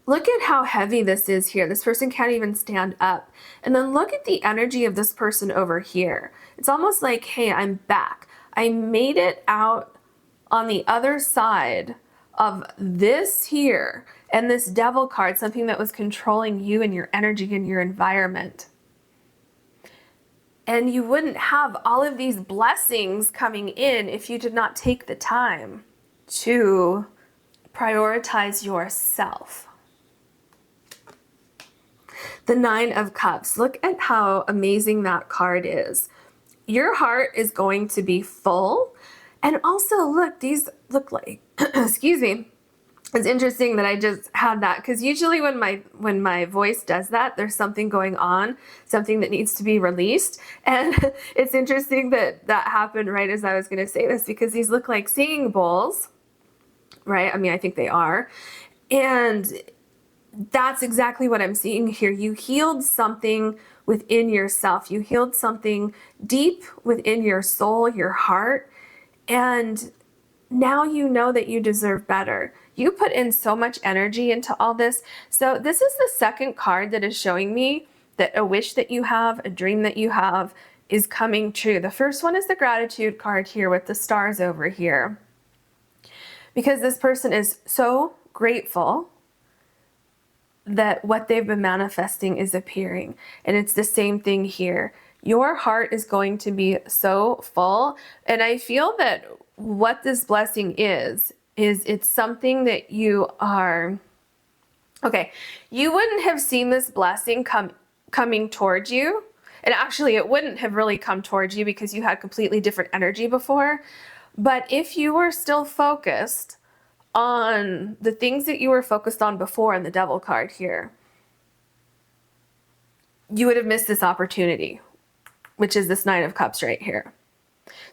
Look at how heavy this is here. This person can't even stand up. And then look at the energy of this person over here. It's almost like, hey, I'm back. I made it out on the other side of this here and this Devil card, something that was controlling you and your energy and your environment. And you wouldn't have all of these blessings coming in if you did not take the time to prioritize yourself. The Nine of Cups. Look at how amazing that card is. Your heart is going to be full. And also, look, these look like, excuse me. It's interesting that I just had that, because usually when my voice does that, there's something going on, something that needs to be released. And it's interesting that that happened right as I was going to say this, because these look like singing bowls, right? I mean, I think they are. And that's exactly what I'm seeing here. You healed something within yourself. You healed something deep within your soul, your heart. And now you know that you deserve better. You put in so much energy into all this. So this is the second card that is showing me that a wish that you have, a dream that you have is coming true. The first one is the gratitude card here with the stars over here. Because this person is so grateful that what they've been manifesting is appearing. And it's the same thing here. Your heart is going to be so full. And I feel that what this blessing is it's something that you are, okay, you wouldn't have seen this blessing coming towards you. And actually, it wouldn't have really come towards you because you had completely different energy before. But if you were still focused on the things that you were focused on before in the Devil card here, you would have missed this opportunity, which is this Nine of Cups right here.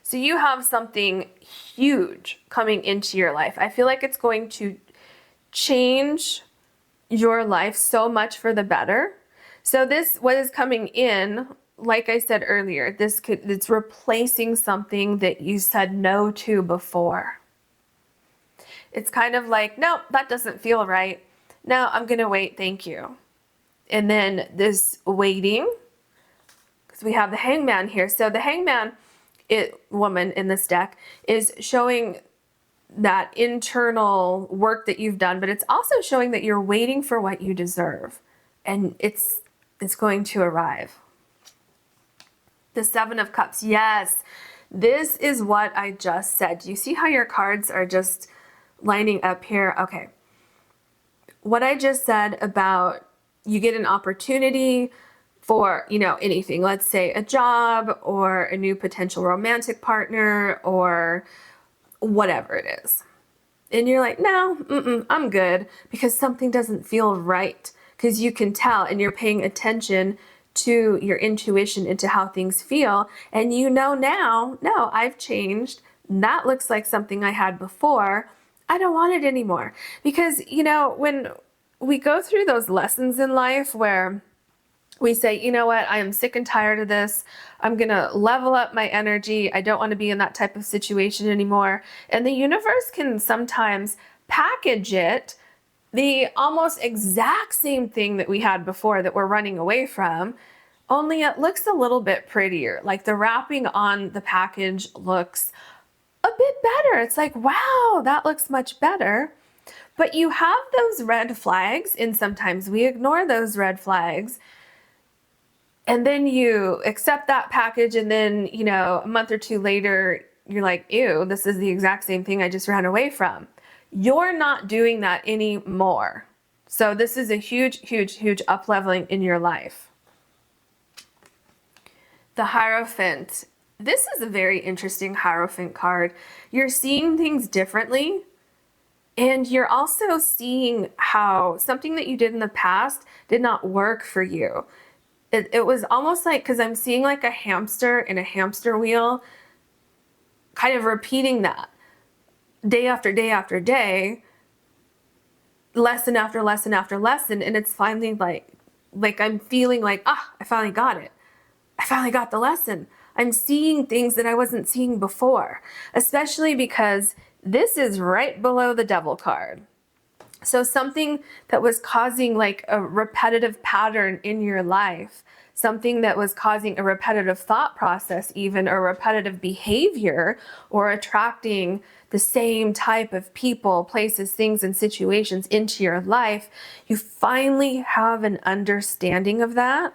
So you have something huge coming into your life. I feel like it's going to change your life so much for the better. So this, what is coming in, like I said earlier, it's replacing something that you said no to before. It's kind of like, no, that doesn't feel right. No, I'm going to wait. Thank you. And then this waiting, because we have the Hangman here. So the Hangman woman in this deck is showing that internal work that you've done, but it's also showing that you're waiting for what you deserve, and it's going to arrive. The Seven of Cups. Yes, this is what I just said. Do you see how your cards are just lining up here? Okay. What I just said about you get an opportunity for, anything, let's say a job or a new potential romantic partner or whatever it is. And you're like, no, I'm good, because something doesn't feel right, because you can tell and you're paying attention to your intuition into how things feel. And now, no, I've changed. That looks like something I had before. I don't want it anymore. Because, when we go through those lessons in life where we say, you know what, I am sick and tired of this. I'm going to level up my energy. I don't want to be in that type of situation anymore. And the universe can sometimes package it, the almost exact same thing that we had before that we're running away from, only it looks a little bit prettier. Like the wrapping on the package looks a bit better. It's like, wow, that looks much better. But you have those red flags, and sometimes we ignore those red flags. And then you accept that package, and then, a month or two later, you're like, ew, this is the exact same thing I just ran away from. You're not doing that anymore. So this is a huge, huge, huge up-leveling in your life. The Hierophant. This is a very interesting Hierophant card. You're seeing things differently, and you're also seeing how something that you did in the past did not work for you. It was almost like, because I'm seeing like a hamster in a hamster wheel, kind of repeating that day after day after day, lesson after lesson after lesson. And it's finally like I'm feeling like, I finally got it. I finally got the lesson. I'm seeing things that I wasn't seeing before, especially because this is right below the Devil card. So something that was causing like a repetitive pattern in your life, something that was causing a repetitive thought process, even a repetitive behavior, or attracting the same type of people, places, things, and situations into your life, you finally have an understanding of that.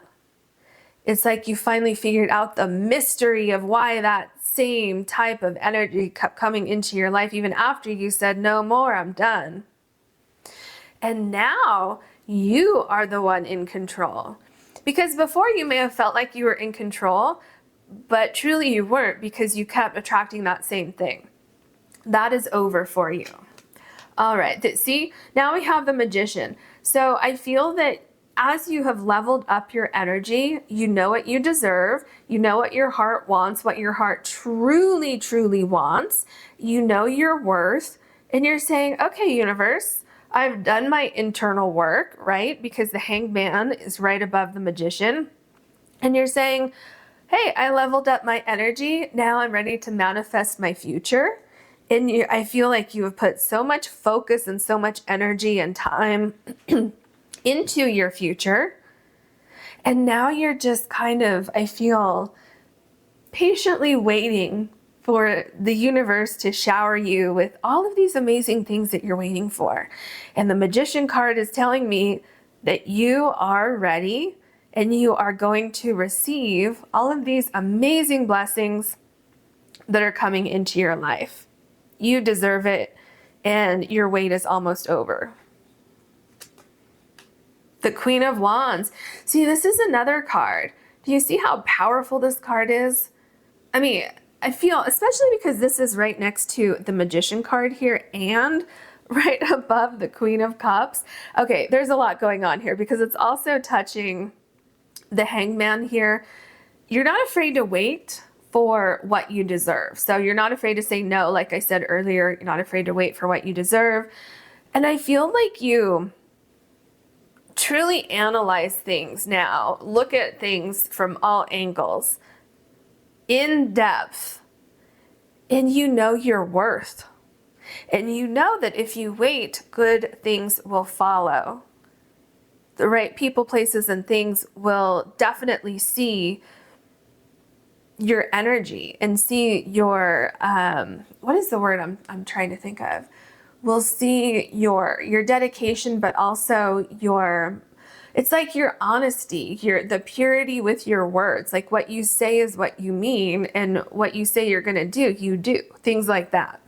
It's like you finally figured out the mystery of why that same type of energy kept coming into your life, even after you said, no more, I'm done. And now you are the one in control. Because before you may have felt like you were in control, but truly you weren't, because you kept attracting that same thing. That is over for you. All right, see, now we have the Magician. So I feel that as you have leveled up your energy, you know what you deserve, you know what your heart wants, what your heart truly, truly wants, you know your worth, and you're saying, okay, universe, I've done my internal work, right? Because the Hangman is right above the Magician. And you're saying, hey, I leveled up my energy. Now I'm ready to manifest my future. And I feel like you have put so much focus and so much energy and time into your future. And now you're just kind of, I feel, patiently waiting for the universe to shower you with all of these amazing things that you're waiting for. And the Magician card is telling me that you are ready and you are going to receive all of these amazing blessings that are coming into your life. You deserve it, and your wait is almost over. The Queen of Wands. See, this is another card. Do you see how powerful this card is? I mean, I feel, especially because this is right next to the Magician card here and right above the Queen of Cups. Okay, there's a lot going on here because it's also touching the Hangman here. You're not afraid to wait for what you deserve. So you're not afraid to say no. Like I said earlier, you're not afraid to wait for what you deserve. And I feel like you truly analyze things now, look at things from all angles, in depth, and you know your worth. And you know that if you wait, good things will follow. The right people, places, and things will definitely see your energy and see your, what is the word I'm trying to think of? Will see your dedication, but also your, it's like your honesty, the purity with your words. Like what you say is what you mean, and what you say you're going to do, you do. Things like that.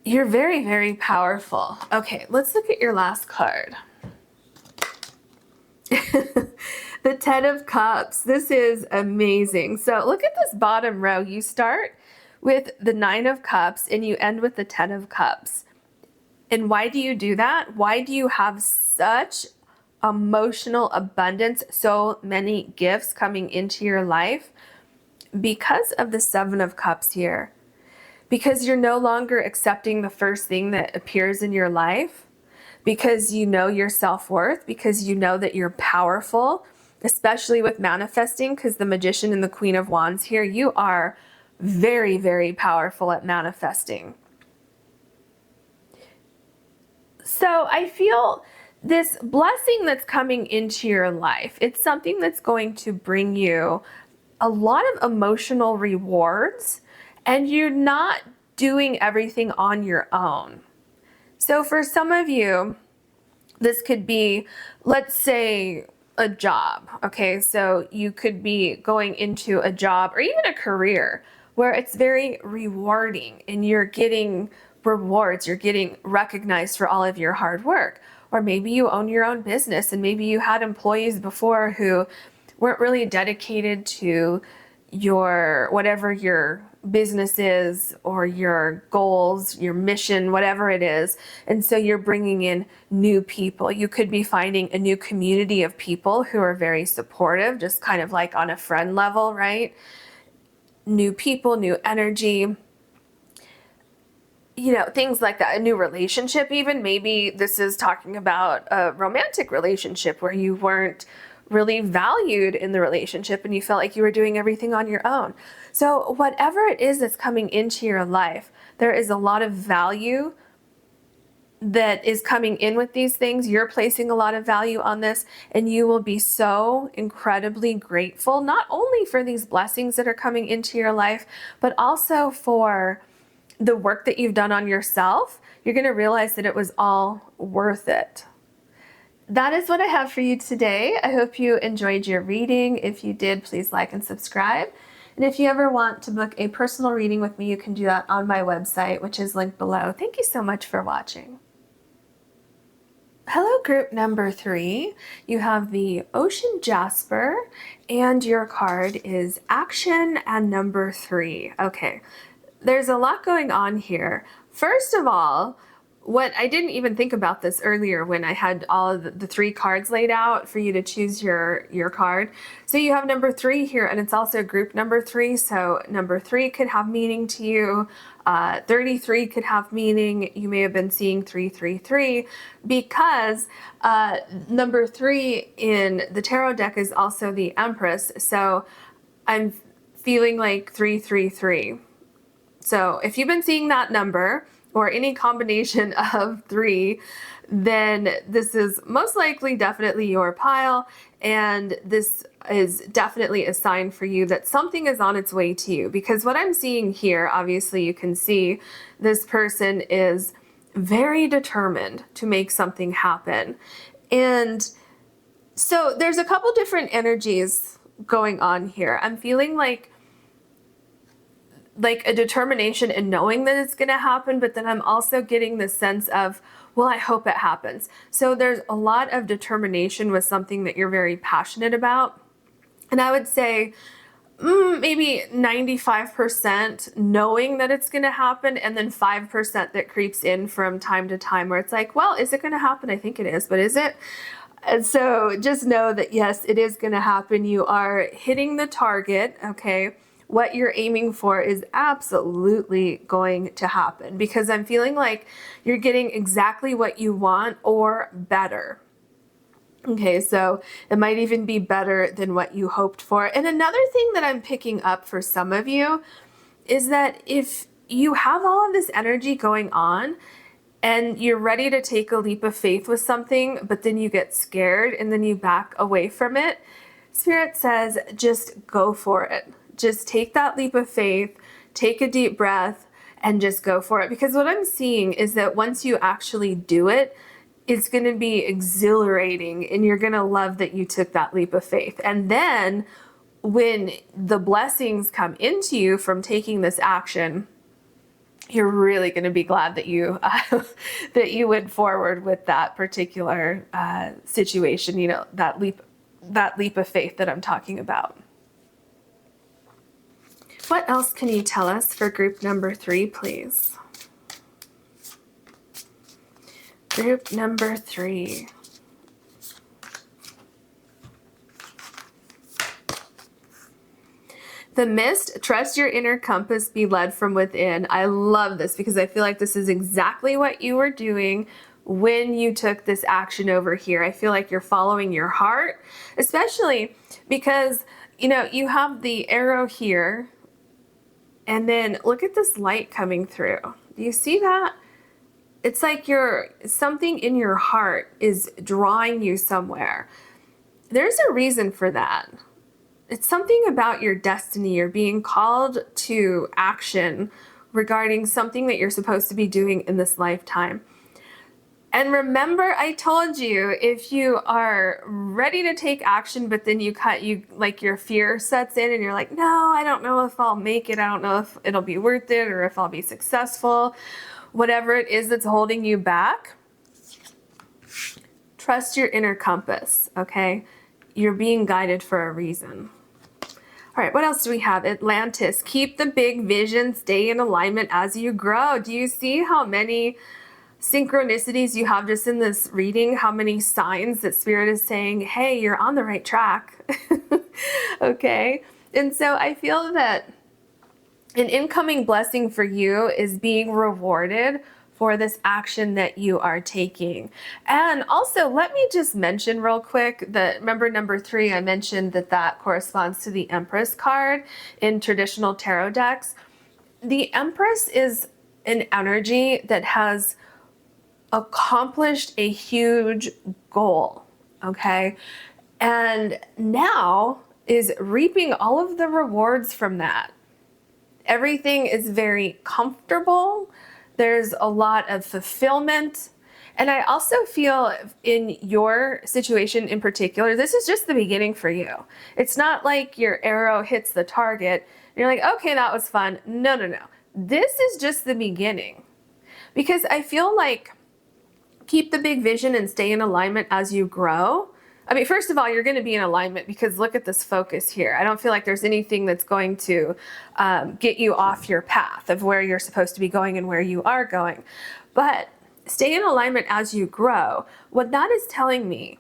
You're very, very powerful. Okay, let's look at your last card. The Ten of Cups. This is amazing. So look at this bottom row. You start with the Nine of Cups and you end with the Ten of Cups. And why do you do that? Why do you have such emotional abundance, so many gifts coming into your life? Because of the Seven of Cups here. Because you're no longer accepting the first thing that appears in your life. Because you know your self-worth. Because you know that you're powerful. Especially with manifesting, because the Magician and the Queen of Wands here, you are very, very powerful at manifesting. So I feel this blessing that's coming into your life, it's something that's going to bring you a lot of emotional rewards, and you're not doing everything on your own. So for some of you, this could be, let's say, a job. Okay, so you could be going into a job or even a career where it's very rewarding and you're getting rewards, you're getting recognized for all of your hard work. Or maybe you own your own business and maybe you had employees before who weren't really dedicated to your, whatever your business is or your goals, your mission, whatever it is. And so you're bringing in new people. You could be finding a new community of people who are very supportive, just kind of like on a friend level, right? New people, new energy, you know, things like that. A new relationship even. Maybe this is talking about a romantic relationship where you weren't really valued in the relationship and you felt like you were doing everything on your own. So whatever it is that's coming into your life, there is a lot of value that is coming in with these things. You're placing a lot of value on this, and you will be so incredibly grateful, not only for these blessings that are coming into your life, but also for the work that you've done on yourself. You're going to realize that it was all worth it. That is what I have for you today. I hope you enjoyed your reading. If you did, please like and subscribe. And if you ever want to book a personal reading with me, you can do that on my website, which is linked below. Thank you so much for watching. Hello, group number 3. You have the Ocean Jasper, and your card is Action and number 3. Okay, there's a lot going on here. First of all, what I didn't even think about this earlier when I had all of the 3 cards laid out for you to choose your card. So you have number 3 here, and it's also group number 3. So number 3 could have meaning to you. 33 could have meaning. You may have been seeing 333 because number 3 in the tarot deck is also the Empress. So I'm feeling like 333. So if you've been seeing that number, or any combination of 3, then this is most likely definitely your pile, and this is definitely a sign for you that something is on its way to you. Because what I'm seeing here, obviously you can see this person is very determined to make something happen. And so there's a couple different energies going on here. I'm feeling like a determination in knowing that it's going to happen, but then I'm also getting the sense of, well, I hope it happens. So there's a lot of determination with something that you're very passionate about. And I would say maybe 95% knowing that it's going to happen, and then 5% that creeps in from time to time where it's like, well, is it going to happen? I think it is, but is it? And so just know that, yes, it is going to happen. You are hitting the target, okay? What you're aiming for is absolutely going to happen, because I'm feeling like you're getting exactly what you want or better. Okay, so it might even be better than what you hoped for. And another thing that I'm picking up for some of you is that if you have all of this energy going on and you're ready to take a leap of faith with something, but then you get scared and then you back away from it, Spirit says, just go for it. Just take that leap of faith, take a deep breath, and just go for it. Because what I'm seeing is that once you actually do it, it's going to be exhilarating, and you're going to love that you took that leap of faith. And then when the blessings come into you from taking this action, you're really going to be glad that you that you went forward with that particular situation, you know, that leap of faith that I'm talking about. What else can you tell us for group number 3, please? Group number 3. The mist, trust your inner compass, be led from within. I love this because I feel like this is exactly what you were doing when you took this action over here. I feel like you're following your heart, especially because, you know, you have the arrow here, and then look at this light coming through. Do you see that? It's like something in your heart is drawing you somewhere. There's a reason for that. It's something about your destiny. You're being called to action regarding something that you're supposed to be doing in this lifetime. And remember, I told you, if you are ready to take action, but then your fear sets in and you're like, no, I don't know if I'll make it. I don't know if it'll be worth it or if I'll be successful. Whatever it is that's holding you back, trust your inner compass, okay? You're being guided for a reason. All right, what else do we have? Atlantis, keep the big vision, stay in alignment as you grow. Do you see how many synchronicities you have just in this reading? How many signs that Spirit is saying, hey, you're on the right track, okay? And so I feel that an incoming blessing for you is being rewarded for this action that you are taking. And also, let me just mention real quick that, remember number 3, I mentioned that corresponds to the Empress card in traditional tarot decks. The Empress is an energy that has accomplished a huge goal, okay? And now is reaping all of the rewards from that. Everything is very comfortable. There's a lot of fulfillment. And I also feel in your situation in particular, this is just the beginning for you. It's not like your arrow hits the target and you're like, okay, that was fun. No, no, no. This is just the beginning. Because I feel like keep the big vision and stay in alignment as you grow. I mean, first of all, you're going to be in alignment because look at this focus here. I don't feel like there's anything that's going to get you off your path of where you're supposed to be going and where you are going. But stay in alignment as you grow. What that is telling me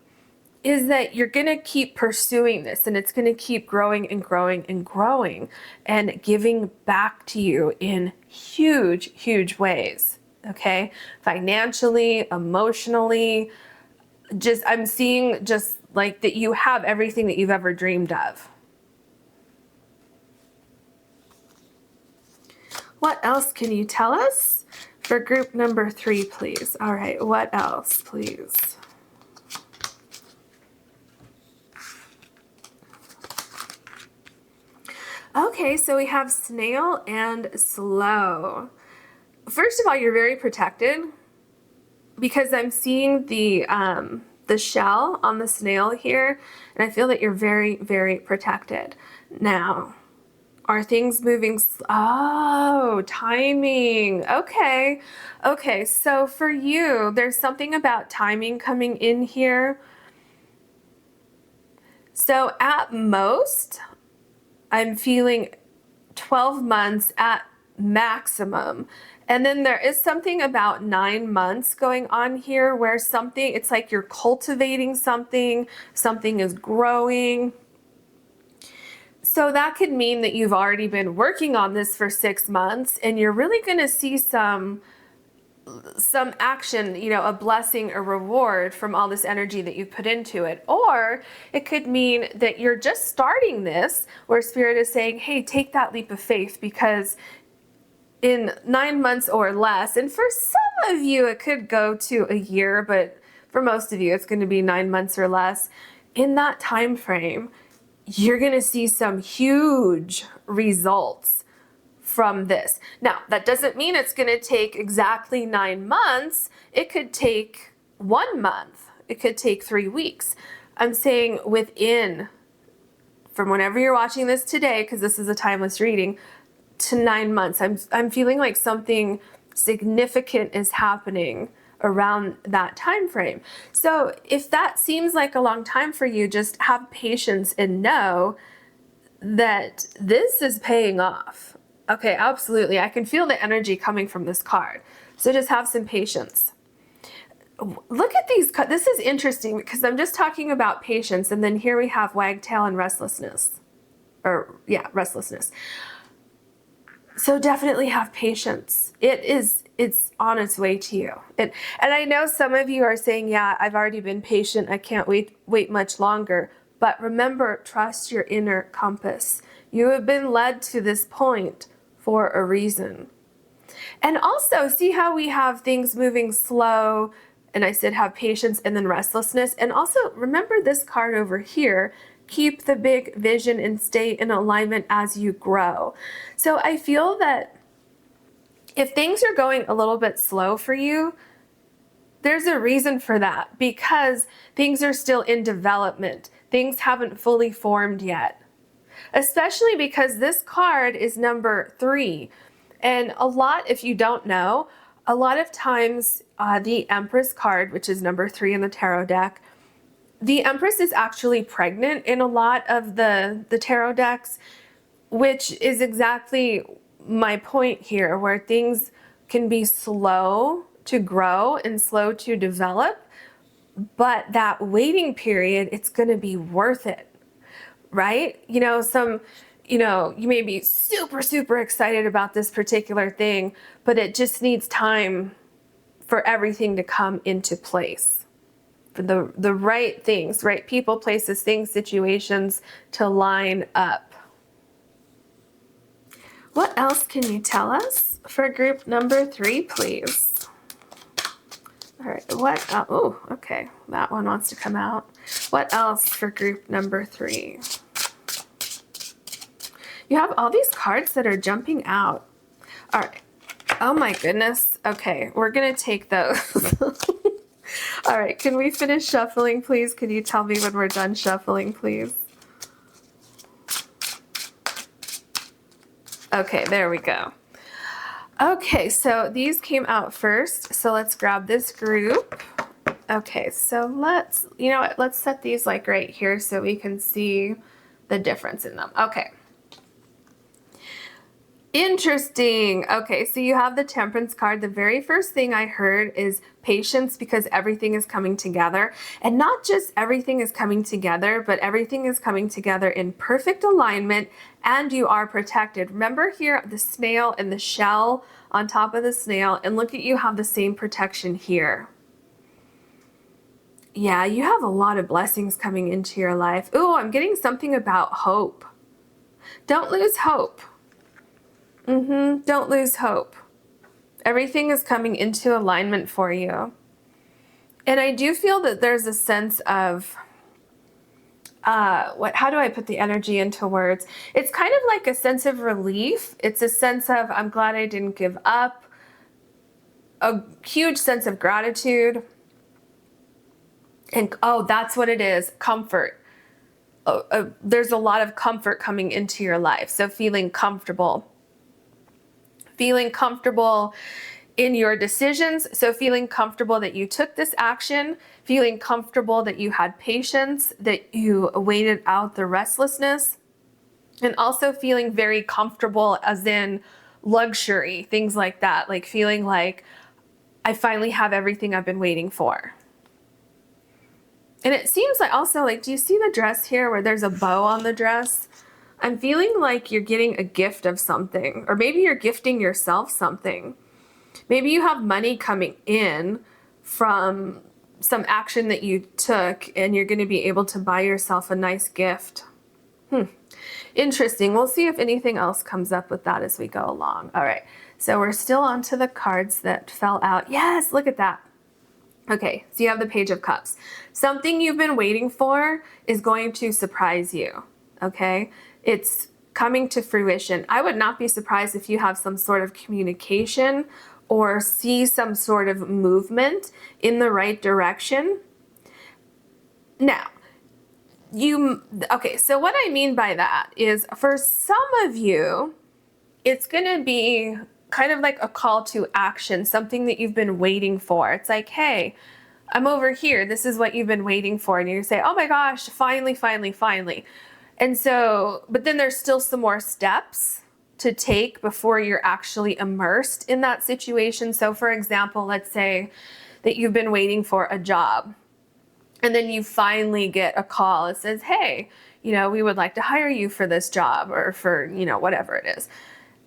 is that you're going to keep pursuing this, and it's going to keep growing and growing and growing and giving back to you in huge, huge ways. Okay? Financially, emotionally, I'm seeing just like that you have everything that you've ever dreamed of. What else can you tell us for group number 3, please? All right, what else, please? Okay, so we have snail and slow. First of all, you're very protected because I'm seeing the the shell on the snail here, and I feel that you're very, very protected. Now, are things moving? Oh, timing. Okay. Okay, so for you, there's something about timing coming in here. So at most, I'm feeling 12 months at maximum. And then there is something about 9 months going on here where something, it's like you're cultivating something, something is growing. So that could mean that you've already been working on this for 6 months and you're really going to see some action, you know, a blessing, a reward from all this energy that you've put into it. Or it could mean that you're just starting this where Spirit is saying, hey, take that leap of faith, because in 9 months or less, and for some of you it could go to a year, but for most of you it's going to be 9 months or less. In that time frame, you're going to see some huge results from this. Now, that doesn't mean it's going to take exactly 9 months. It could take 1 month. It could take 3 weeks. I'm saying within, from whenever you're watching this today, because this is a timeless reading, to 9 months. I'm feeling like something significant is happening around that time frame. So if that seems like a long time for you, just have patience and know that this is paying off. Okay, absolutely. I can feel the energy coming from this card. So just have some patience. Look at these. This is interesting because I'm just talking about patience, and then here we have wagtail and restlessness. Restlessness. So definitely have patience. It's on its way to you. And I know some of you are saying, yeah, I've already been patient. I can't wait much longer. But remember, trust your inner compass. You have been led to this point for a reason. And also, see how we have things moving slow, and I said have patience, and then restlessness. And also remember this card over here, keep the big vision and stay in alignment as you grow. So I feel that if things are going a little bit slow for you, there's a reason for that, because things are still in development. Things haven't fully formed yet, especially because this card is number 3. And a lot, if you don't know, a lot of times the Empress card, which is number 3 in the tarot deck, the Empress is actually pregnant in a lot of the tarot decks, which is exactly my point here, where things can be slow to grow and slow to develop, but that waiting period, it's going to be worth it, right? You may be super, super excited about this particular thing, but it just needs time for everything to come into place. For the right things, right people, places, things, situations to line up. What else can you tell us for group number 3, please? All right, okay, that one wants to come out. What else for group number 3? You have all these cards that are jumping out. All right, oh my goodness. Okay, we're gonna take those. All right, can we finish shuffling, please? Can you tell me when we're done shuffling, please? Okay, there we go. Okay, so these came out first, so let's grab this group. Okay, so let's set these like right here so we can see the difference in them. Okay. Interesting. Okay, so you have the Temperance card. The very first thing I heard is patience, because everything is coming together. And not just everything is coming together, but everything is coming together in perfect alignment, and you are protected. Remember here, the snail and the shell on top of the snail, and look at you have the same protection here. Yeah, you have a lot of blessings coming into your life. Ooh, I'm getting something about hope. Don't lose hope. Don't lose hope. Everything is coming into alignment for you. And I do feel that there's a sense of, how do I put the energy into words? It's kind of like a sense of relief. It's a sense of, I'm glad I didn't give up. A huge sense of gratitude. And oh, that's what it is, comfort. There's a lot of comfort coming into your life. So feeling comfortable in your decisions. So feeling comfortable that you took this action, feeling comfortable that you had patience, that you waited out the restlessness, and also feeling very comfortable as in luxury, things like that, like feeling like I finally have everything I've been waiting for. And it seems like also, like, do you see the dress here where there's a bow on the dress? I'm feeling like you're getting a gift of something, or maybe you're gifting yourself something. Maybe you have money coming in from some action that you took, and you're going to be able to buy yourself a nice gift. Interesting. We'll see if anything else comes up with that as we go along. All right. So we're still on to the cards that fell out. Yes, look at that. Okay, so you have the Page of Cups. Something you've been waiting for is going to surprise you, okay? It's coming to fruition. I would not be surprised if you have some sort of communication or see some sort of movement in the right direction. Now, okay, so what I mean by that is for some of you, it's gonna be kind of like a call to action, something that you've been waiting for. It's like, hey, I'm over here. This is what you've been waiting for. And you say, oh my gosh, finally, finally, finally. And so, but then there's still some more steps to take before you're actually immersed in that situation. So for example, let's say that you've been waiting for a job, and then you finally get a call. It says, hey, we would like to hire you for this job, or for, whatever it is.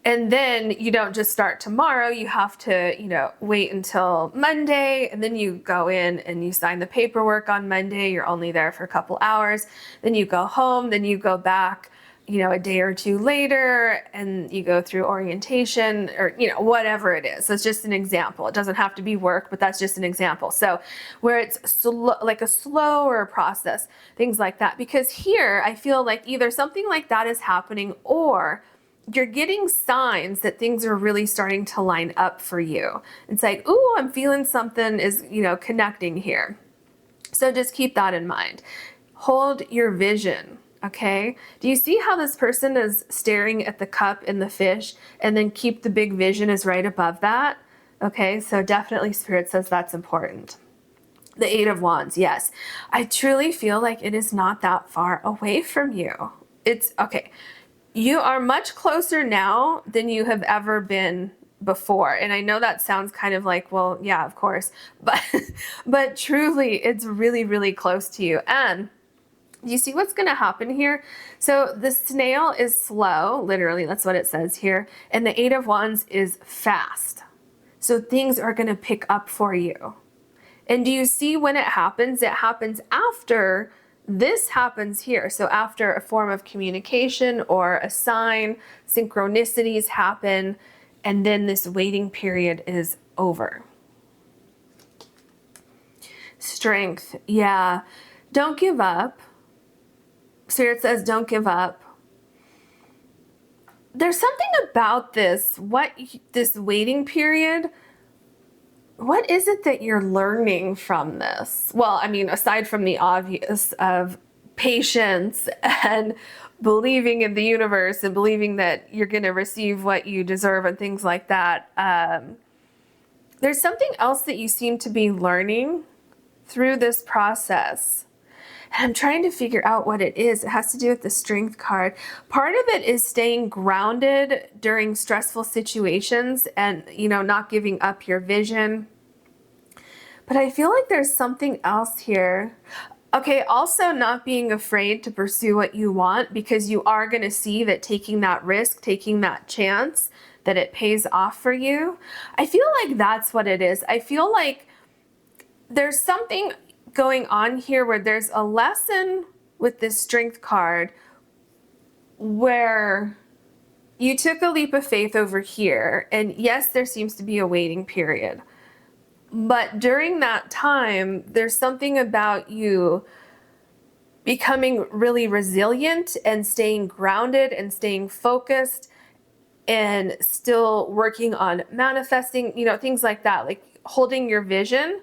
And then you don't just start tomorrow. You have to, wait until Monday, and then you go in and you sign the paperwork on Monday. You're only there for a couple hours. Then you go home, then you go back, a day or two later, and you go through orientation, or, whatever it is. So it's just an example. It doesn't have to be work, but that's just an example. So where it's like a slower process, things like that. Because here I feel like either something like that is happening, or you're getting signs that things are really starting to line up for you. It's like, ooh, I'm feeling something is, connecting here. So just keep that in mind. Hold your vision, okay? Do you see how this person is staring at the cup and the fish, and then keep the big vision is right above that? Okay, so definitely Spirit says that's important. The Eight of Wands, yes. I truly feel like it is not that far away from you. It's, okay. You are much closer now than you have ever been before. And I know that sounds kind of like, well, yeah, of course, but truly it's really, really close to you. And you see what's going to happen here? So the snail is slow, literally, that's what it says here. And the Eight of Wands is fast. So things are going to pick up for you. And do you see when it happens? It happens after this happens here. So after a form of communication or a sign, synchronicities happen, and then this waiting period is over. Strength, yeah. Don't give up. Spirit says don't give up. There's something about this waiting period. What is it that you're learning from this? Well, I mean, aside from the obvious of patience and believing in the universe and believing that you're going to receive what you deserve and things like that, there's something else that you seem to be learning through this process. And I'm trying to figure out what it is. It has to do with the Strength card. Part of it is staying grounded during stressful situations and, not giving up your vision. But I feel like there's something else here. Okay, also not being afraid to pursue what you want, because you are going to see that taking that risk, taking that chance, that it pays off for you. I feel like that's what it is. I feel like there's something going on here where there's a lesson with this Strength card where you took a leap of faith over here, and yes, there seems to be a waiting period, but during that time there's something about you becoming really resilient and staying grounded and staying focused and still working on manifesting, things like that, like holding your vision.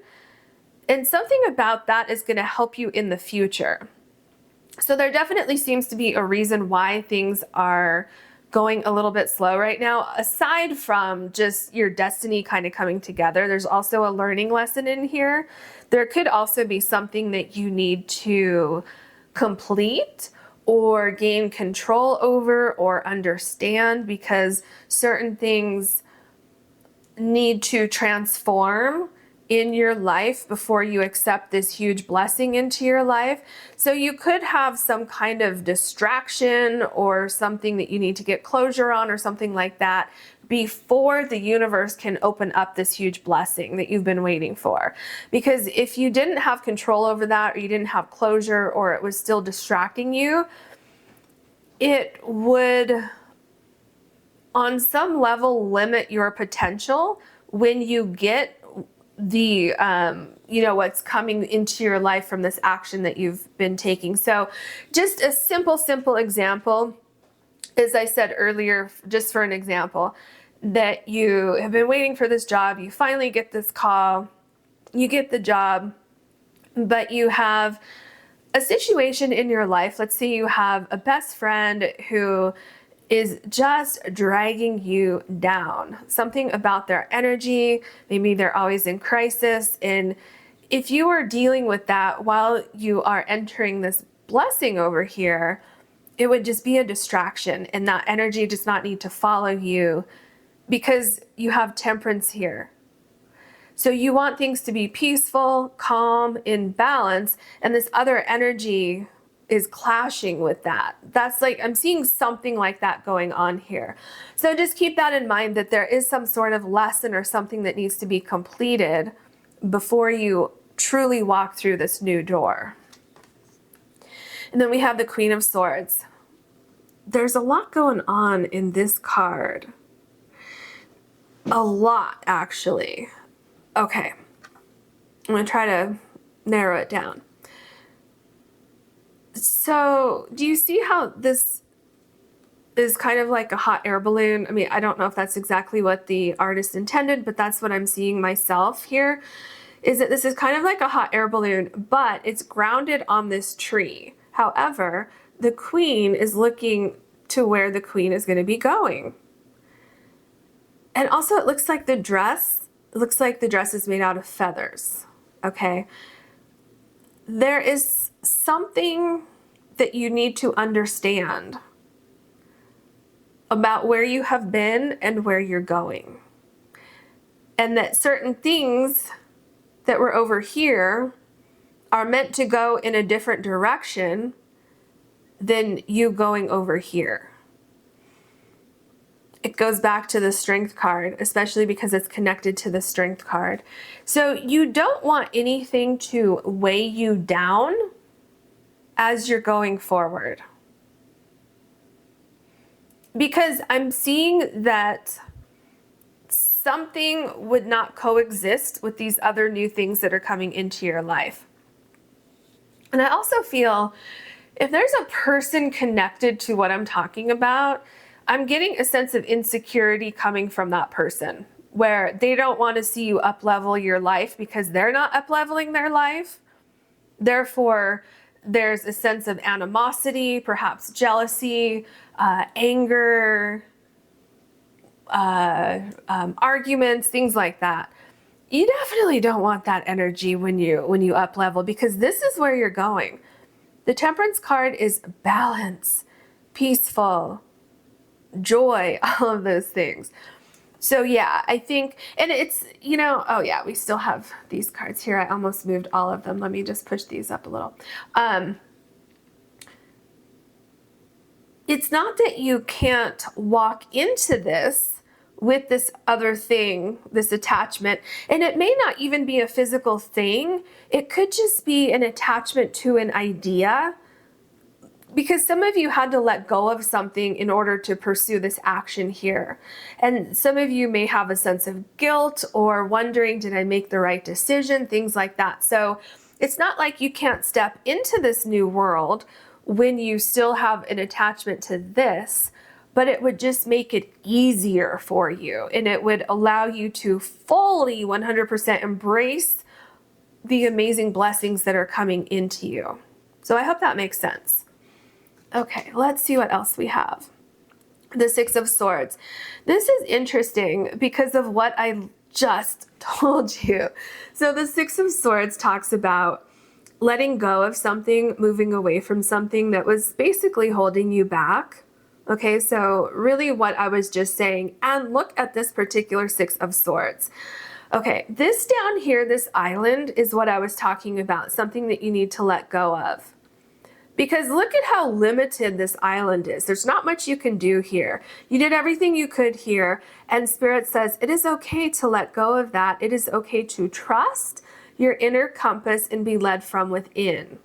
And something about that is going to help you in the future. So there definitely seems to be a reason why things are going a little bit slow right now. Aside from just your destiny kind of coming together, there's also a learning lesson in here. There could also be something that you need to complete or gain control over or understand, because certain things need to transform in your life before you accept this huge blessing into your life. So you could have some kind of distraction or something that you need to get closure on or something like that before the universe can open up this huge blessing that you've been waiting for. Because if you didn't have control over that, or you didn't have closure, or it was still distracting you, it would on some level limit your potential when you get the what's coming into your life from this action that you've been taking. So just a simple example, as I said earlier, just for an example, that you have been waiting for this job, you finally get this call, you get the job, but you have a situation in your life. Let's say you have a best friend who is just dragging you down. Something about their energy, maybe they're always in crisis. And if you are dealing with that while you are entering this blessing over here, it would just be a distraction, and that energy does not need to follow you because you have temperance here. So you want things to be peaceful, calm, in balance, and this other energy is clashing with that. That's like, I'm seeing something like that going on here. So just keep that in mind, that there is some sort of lesson or something that needs to be completed before you truly walk through this new door. And then we have the Queen of Swords. There's a lot going on in this card. A lot, actually. Okay. I'm going to try to narrow it down. So, do you see how this is kind of like a hot air balloon? I mean, I don't know if that's exactly what the artist intended, but that's what I'm seeing myself here, is that this is kind of like a hot air balloon, but it's grounded on this tree. However, the queen is looking to where the queen is going to be going. And also it looks like the dress is made out of feathers, okay? There is something that you need to understand about where you have been and where you're going. And that certain things that were over here are meant to go in a different direction than you going over here. It goes back to the Strength card, especially because it's connected to the Strength card. So you don't want anything to weigh you down as you're going forward. Because I'm seeing that something would not coexist with these other new things that are coming into your life. And I also feel if there's a person connected to what I'm talking about, I'm getting a sense of insecurity coming from that person, where they don't want to see you up-level your life because they're not up-leveling their life. Therefore, there's a sense of animosity, perhaps jealousy, anger, arguments, things like that. You definitely don't want that energy when you up-level, because this is where you're going. The Temperance card is balance, peaceful, joy, all of those things. So yeah, I think, and it's, oh yeah, we still have these cards here. I almost moved all of them. Let me just push these up a little. It's not that you can't walk into this with this other thing, this attachment, and it may not even be a physical thing. It could just be an attachment to an idea, because some of you had to let go of something in order to pursue this action here. And some of you may have a sense of guilt or wondering, did I make the right decision? Things like that. So it's not like you can't step into this new world when you still have an attachment to this, but it would just make it easier for you. And it would allow you to fully 100% embrace the amazing blessings that are coming into you. So I hope that makes sense. Okay, let's see what else we have. The Six of Swords. This is interesting because of what I just told you. So the Six of Swords talks about letting go of something, moving away from something that was basically holding you back. Okay, so really what I was just saying, and look at this particular Six of Swords. Okay, this down here, this island is what I was talking about, something that you need to let go of. Because look at how limited this island is. There's not much you can do here. You did everything you could here, and Spirit says it is okay to let go of that. It is okay to trust your inner compass and be led from within.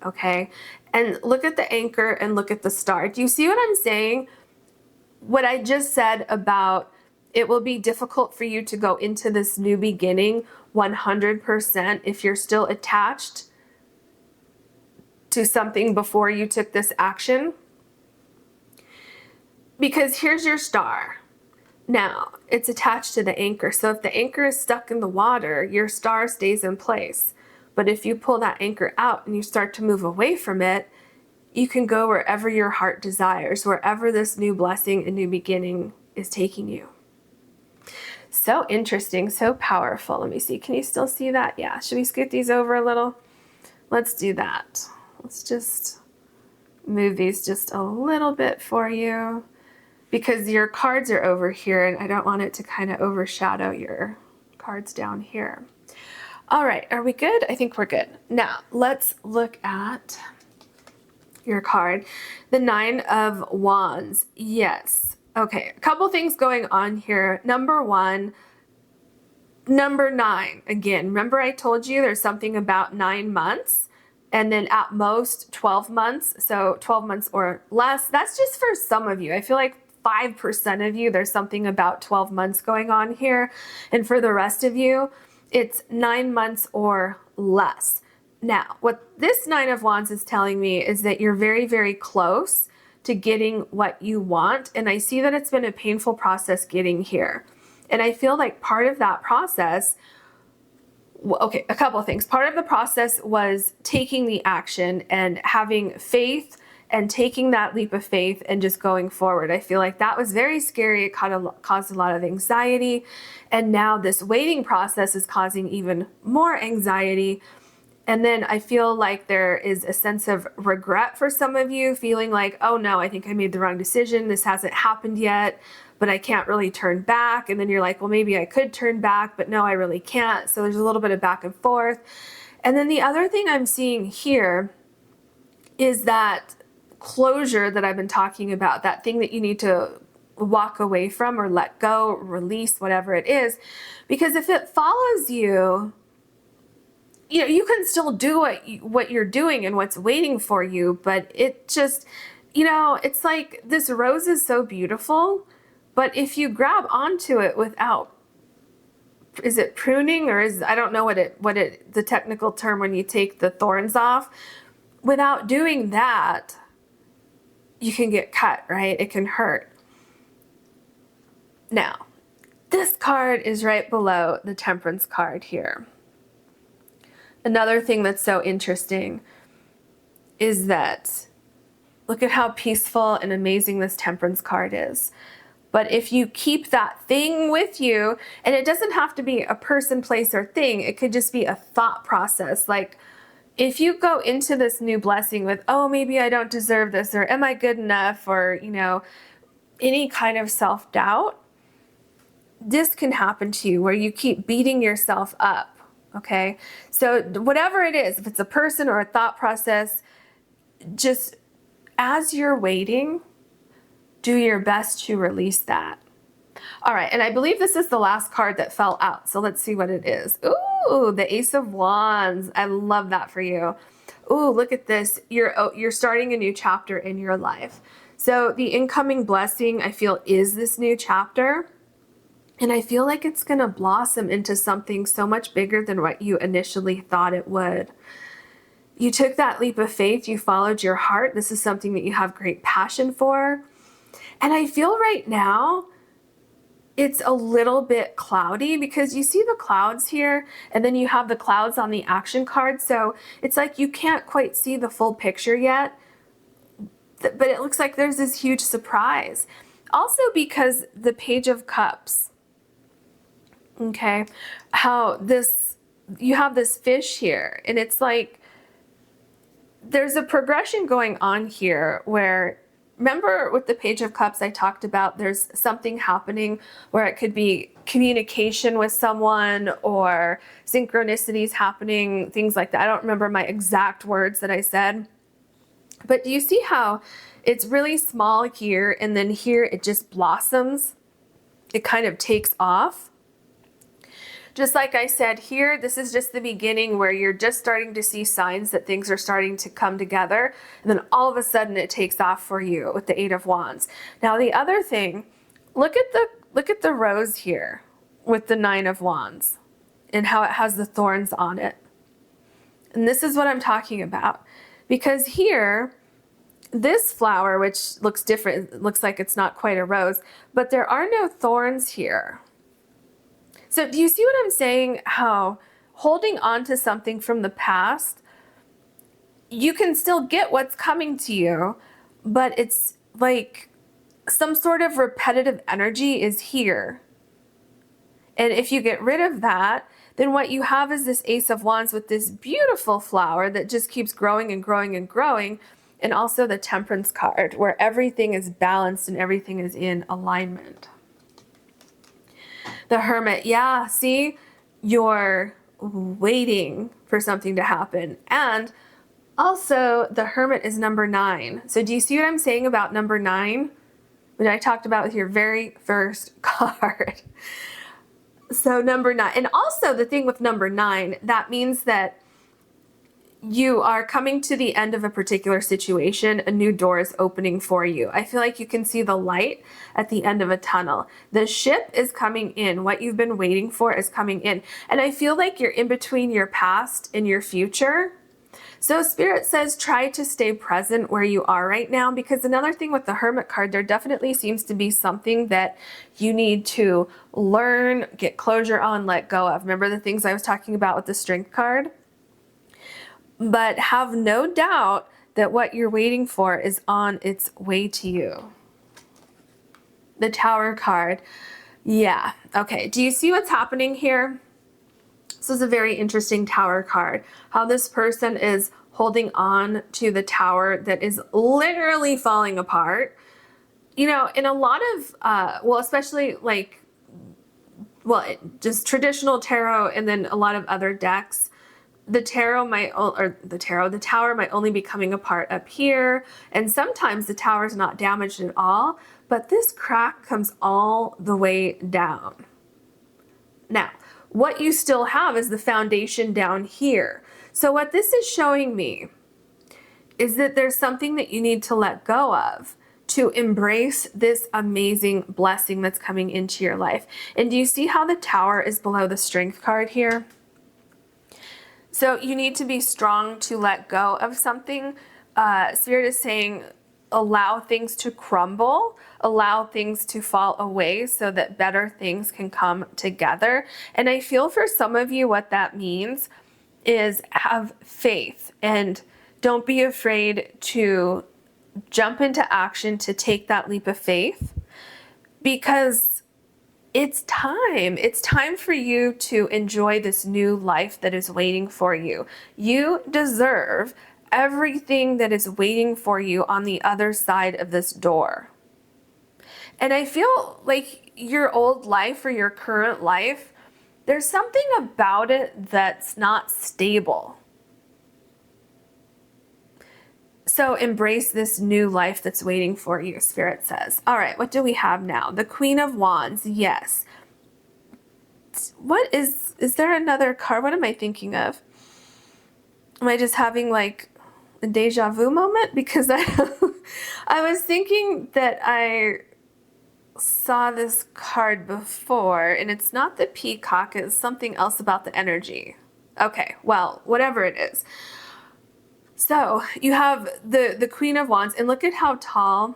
Okay? And look at the anchor and look at the star. Do you see what I'm saying? What I just said about it will be difficult for you to go into this new beginning 100% if you're still attached to something before you took this action. Because here's your star. Now, it's attached to the anchor. So if the anchor is stuck in the water, your star stays in place. But if you pull that anchor out and you start to move away from it, you can go wherever your heart desires, wherever this new blessing and new beginning is taking you. So interesting, so powerful. Let me see. Can you still see that? Yeah. Should we scoot these over a little? Let's do that. Let's just move these just a little bit for you because your cards are over here and I don't want it to kind of overshadow your cards down here. All right, are we good? I think we're good. Now, let's look at your card. The Nine of Wands. Yes. Okay, a couple things going on here. Number one, number 9. Again, remember I told you there's something about 9 months? And then at most 12 months, so 12 months or less. That's just for some of you. I feel like 5% of you, there's something about 12 months going on here. And for the rest of you, it's 9 months or less. Now, what this Nine of Wands is telling me is that you're very, very close to getting what you want. And I see that it's been a painful process getting here. And I feel like part of that process, okay, a couple of things. Part of the process was taking the action and having faith and taking that leap of faith and just going forward. I feel like that was very scary. It caused a lot of anxiety. And now this waiting process is causing even more anxiety. And then I feel like there is a sense of regret for some of you, feeling like, oh no, I think I made the wrong decision. This hasn't happened yet, but I can't really turn back. And then you're like, well, maybe I could turn back, but no, I really can't. So there's a little bit of back and forth. And then the other thing I'm seeing here is that closure that I've been talking about, that thing that you need to walk away from or let go, release, whatever it is. Because if it follows you, you know, you can still do what you're doing and what's waiting for you, but it just, you know, it's like this rose is so beautiful, but if you grab onto it without, is it pruning or is, I don't know the technical term when you take the thorns off, without doing that, you can get cut, right? It can hurt. Now, this card is right below the Temperance card here. Another thing that's so interesting is that look at how peaceful and amazing this Temperance card is. But if you keep that thing with you, and it doesn't have to be a person, place, or thing, it could just be a thought process. Like if you go into this new blessing with, oh, maybe I don't deserve this, or am I good enough, or, you know, any kind of self-doubt, this can happen to you where you keep beating yourself up. Okay, so whatever it is, if it's a person or a thought process, just as you're waiting, do your best to release that. All right, and I believe this is the last card that fell out, so let's see what it is. Ooh, the Ace of Wands. I love that for you. Ooh, look at this. You're starting a new chapter in your life. So the incoming blessing, I feel, is this new chapter. And I feel like it's going to blossom into something so much bigger than what you initially thought it would. You took that leap of faith. You followed your heart. This is something that you have great passion for. And I feel right now, it's a little bit cloudy because you see the clouds here and then you have the clouds on the action card. So it's like you can't quite see the full picture yet, but it looks like there's this huge surprise. Also because the Page of Cups, okay, how this, you have this fish here and it's like, there's a progression going on here where, remember with the Page of Cups I talked about there's something happening where it could be communication with someone or synchronicities happening, things like that. I don't remember my exact words that I said. But do you see how it's really small here and then here it just blossoms? It kind of takes off. Just like I said here, this is just the beginning where you're just starting to see signs that things are starting to come together. And then all of a sudden it takes off for you with the Eight of Wands. Now the other thing, look at the rose here with the Nine of Wands and how it has the thorns on it. And this is what I'm talking about. Because here, this flower, which looks different, it looks like it's not quite a rose, but there are no thorns here. So do you see what I'm saying? How holding on to something from the past, you can still get what's coming to you, but it's like some sort of repetitive energy is here. And if you get rid of that, then what you have is this Ace of Wands with this beautiful flower that just keeps growing and growing and growing. And also the Temperance card where everything is balanced and everything is in alignment. The Hermit, yeah, see, you're waiting for something to happen. And also the Hermit is number 9. So do you see what I'm saying about number 9? Which I talked about with your very first card. So number 9, and also the thing with number 9, that means that you are coming to the end of a particular situation, a new door is opening for you. I feel like you can see the light at the end of a tunnel. The ship is coming in. What you've been waiting for is coming in. And I feel like you're in between your past and your future. So Spirit says try to stay present where you are right now, because another thing with the Hermit card, there definitely seems to be something that you need to learn, get closure on, let go of. Remember the things I was talking about with the Strength card? But have no doubt that what you're waiting for is on its way to you. The Tower card. Yeah. Okay. Do you see what's happening here? This is a very interesting Tower card. How this person is holding on to the tower that is literally falling apart. You know, in a lot of, well, especially like, well, just traditional tarot and then a lot of other decks, the tower might only be coming apart up here, and sometimes the tower is not damaged at all, but this crack comes all the way down. Now, what you still have is the foundation down here. So what this is showing me is that there's something that you need to let go of to embrace this amazing blessing that's coming into your life. And do you see how the Tower is below the Strength card here? So you need to be strong to let go of something. Spirit is saying allow things to crumble, allow things to fall away so that better things can come together. And I feel for some of you what that means is have faith and don't be afraid to jump into action, to take that leap of faith, because it's time. It's time for you to enjoy this new life that is waiting for you. You deserve everything that is waiting for you on the other side of this door. And I feel like your old life or your current life, there's something about it that's not stable. So embrace this new life that's waiting for you, Spirit says. All right, what do we have now? The Queen of Wands, yes. What is there another card? What am I thinking of? Am I just having like a deja vu moment? Because I was thinking that I saw this card before, and it's not the peacock, it's something else about the energy. Okay, well, whatever it is. So you have the Queen of Wands, and look at how tall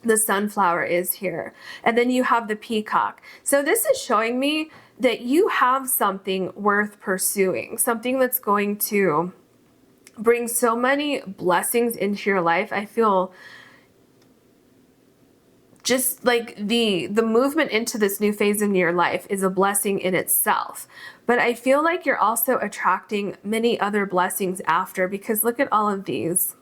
the sunflower is here. And then you have the peacock. So this is showing me that you have something worth pursuing, something that's going to bring so many blessings into your life. I feel just like the movement into this new phase in your life is a blessing in itself. But I feel like you're also attracting many other blessings after, because look at all of these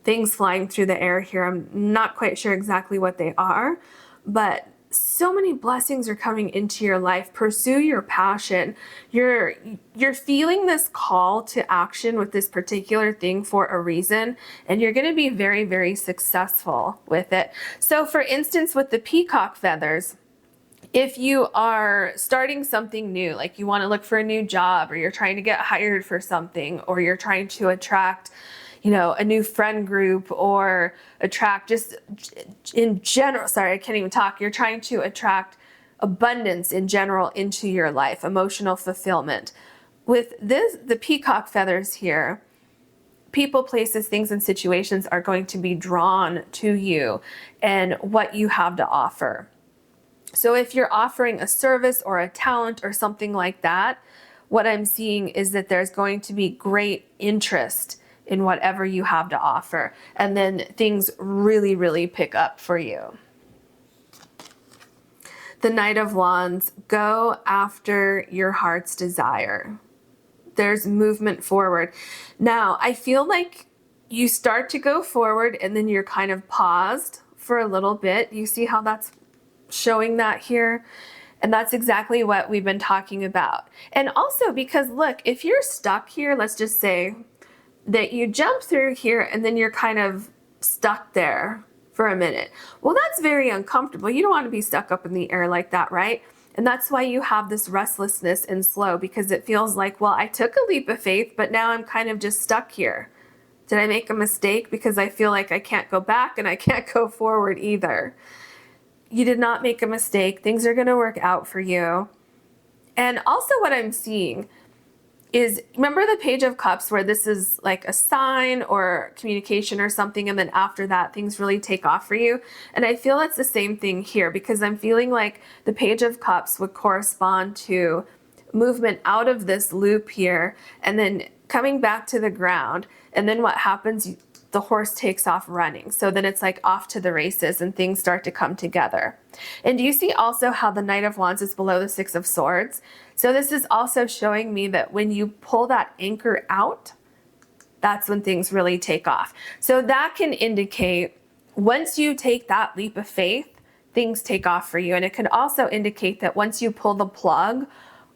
things flying through the air here. I'm not quite sure exactly what they are, but so many blessings are coming into your life. Pursue your passion. You're feeling this call to action with this particular thing for a reason, and you're going to be very, very successful with it. So for instance, with the peacock feathers, if you are starting something new, like you want to look for a new job, or you're trying to get hired for something, or you're trying to attract, you know, a new friend group, or attract just in general, sorry, I can't even talk. You're trying to attract abundance in general into your life, emotional fulfillment. With this, the peacock feathers here, people, places, things, and situations are going to be drawn to you and what you have to offer. So if you're offering a service or a talent or something like that, what I'm seeing is that there's going to be great interest in whatever you have to offer. And then things really, really pick up for you. The Knight of Wands, go after your heart's desire. There's movement forward. Now, I feel like you start to go forward and then you're kind of paused for a little bit. You see how that's showing that here? And that's exactly what we've been talking about. And also because look, if you're stuck here, let's just say that you jump through here and then you're kind of stuck there for a minute. Well, that's very uncomfortable. You don't want to be stuck up in the air like that, right? And that's why you have this restlessness and slow, because it feels like, well, I took a leap of faith, but now I'm kind of just stuck here. Did I make a mistake? Because I feel like I can't go back and I can't go forward either. You did not make a mistake. Things are going to work out for you. And also what I'm seeing is, remember the Page of Cups where this is like a sign or communication or something, and then after that things really take off for you? And I feel that's the same thing here, because I'm feeling like the Page of Cups would correspond to movement out of this loop here and then coming back to the ground. And then what happens? The horse takes off running. So then it's like off to the races and things start to come together. And do you see also how the Knight of Wands is below the Six of Swords? So this is also showing me that when you pull that anchor out, that's when things really take off. So that can indicate once you take that leap of faith, things take off for you. And it can also indicate that once you pull the plug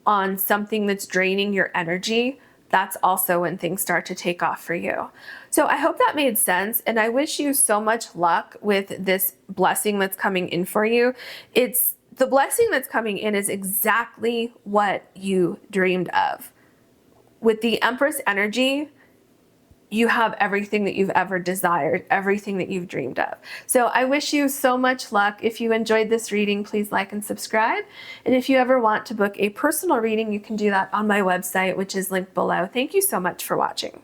on something that's draining your energy, that's also when things start to take off for you. So I hope that made sense. And I wish you so much luck with this blessing that's coming in for you. The blessing that's coming in is exactly what you dreamed of. With the Empress energy, you have everything that you've ever desired, everything that you've dreamed of. So I wish you so much luck. If you enjoyed this reading, please like and subscribe. And if you ever want to book a personal reading, you can do that on my website, which is linked below. Thank you so much for watching.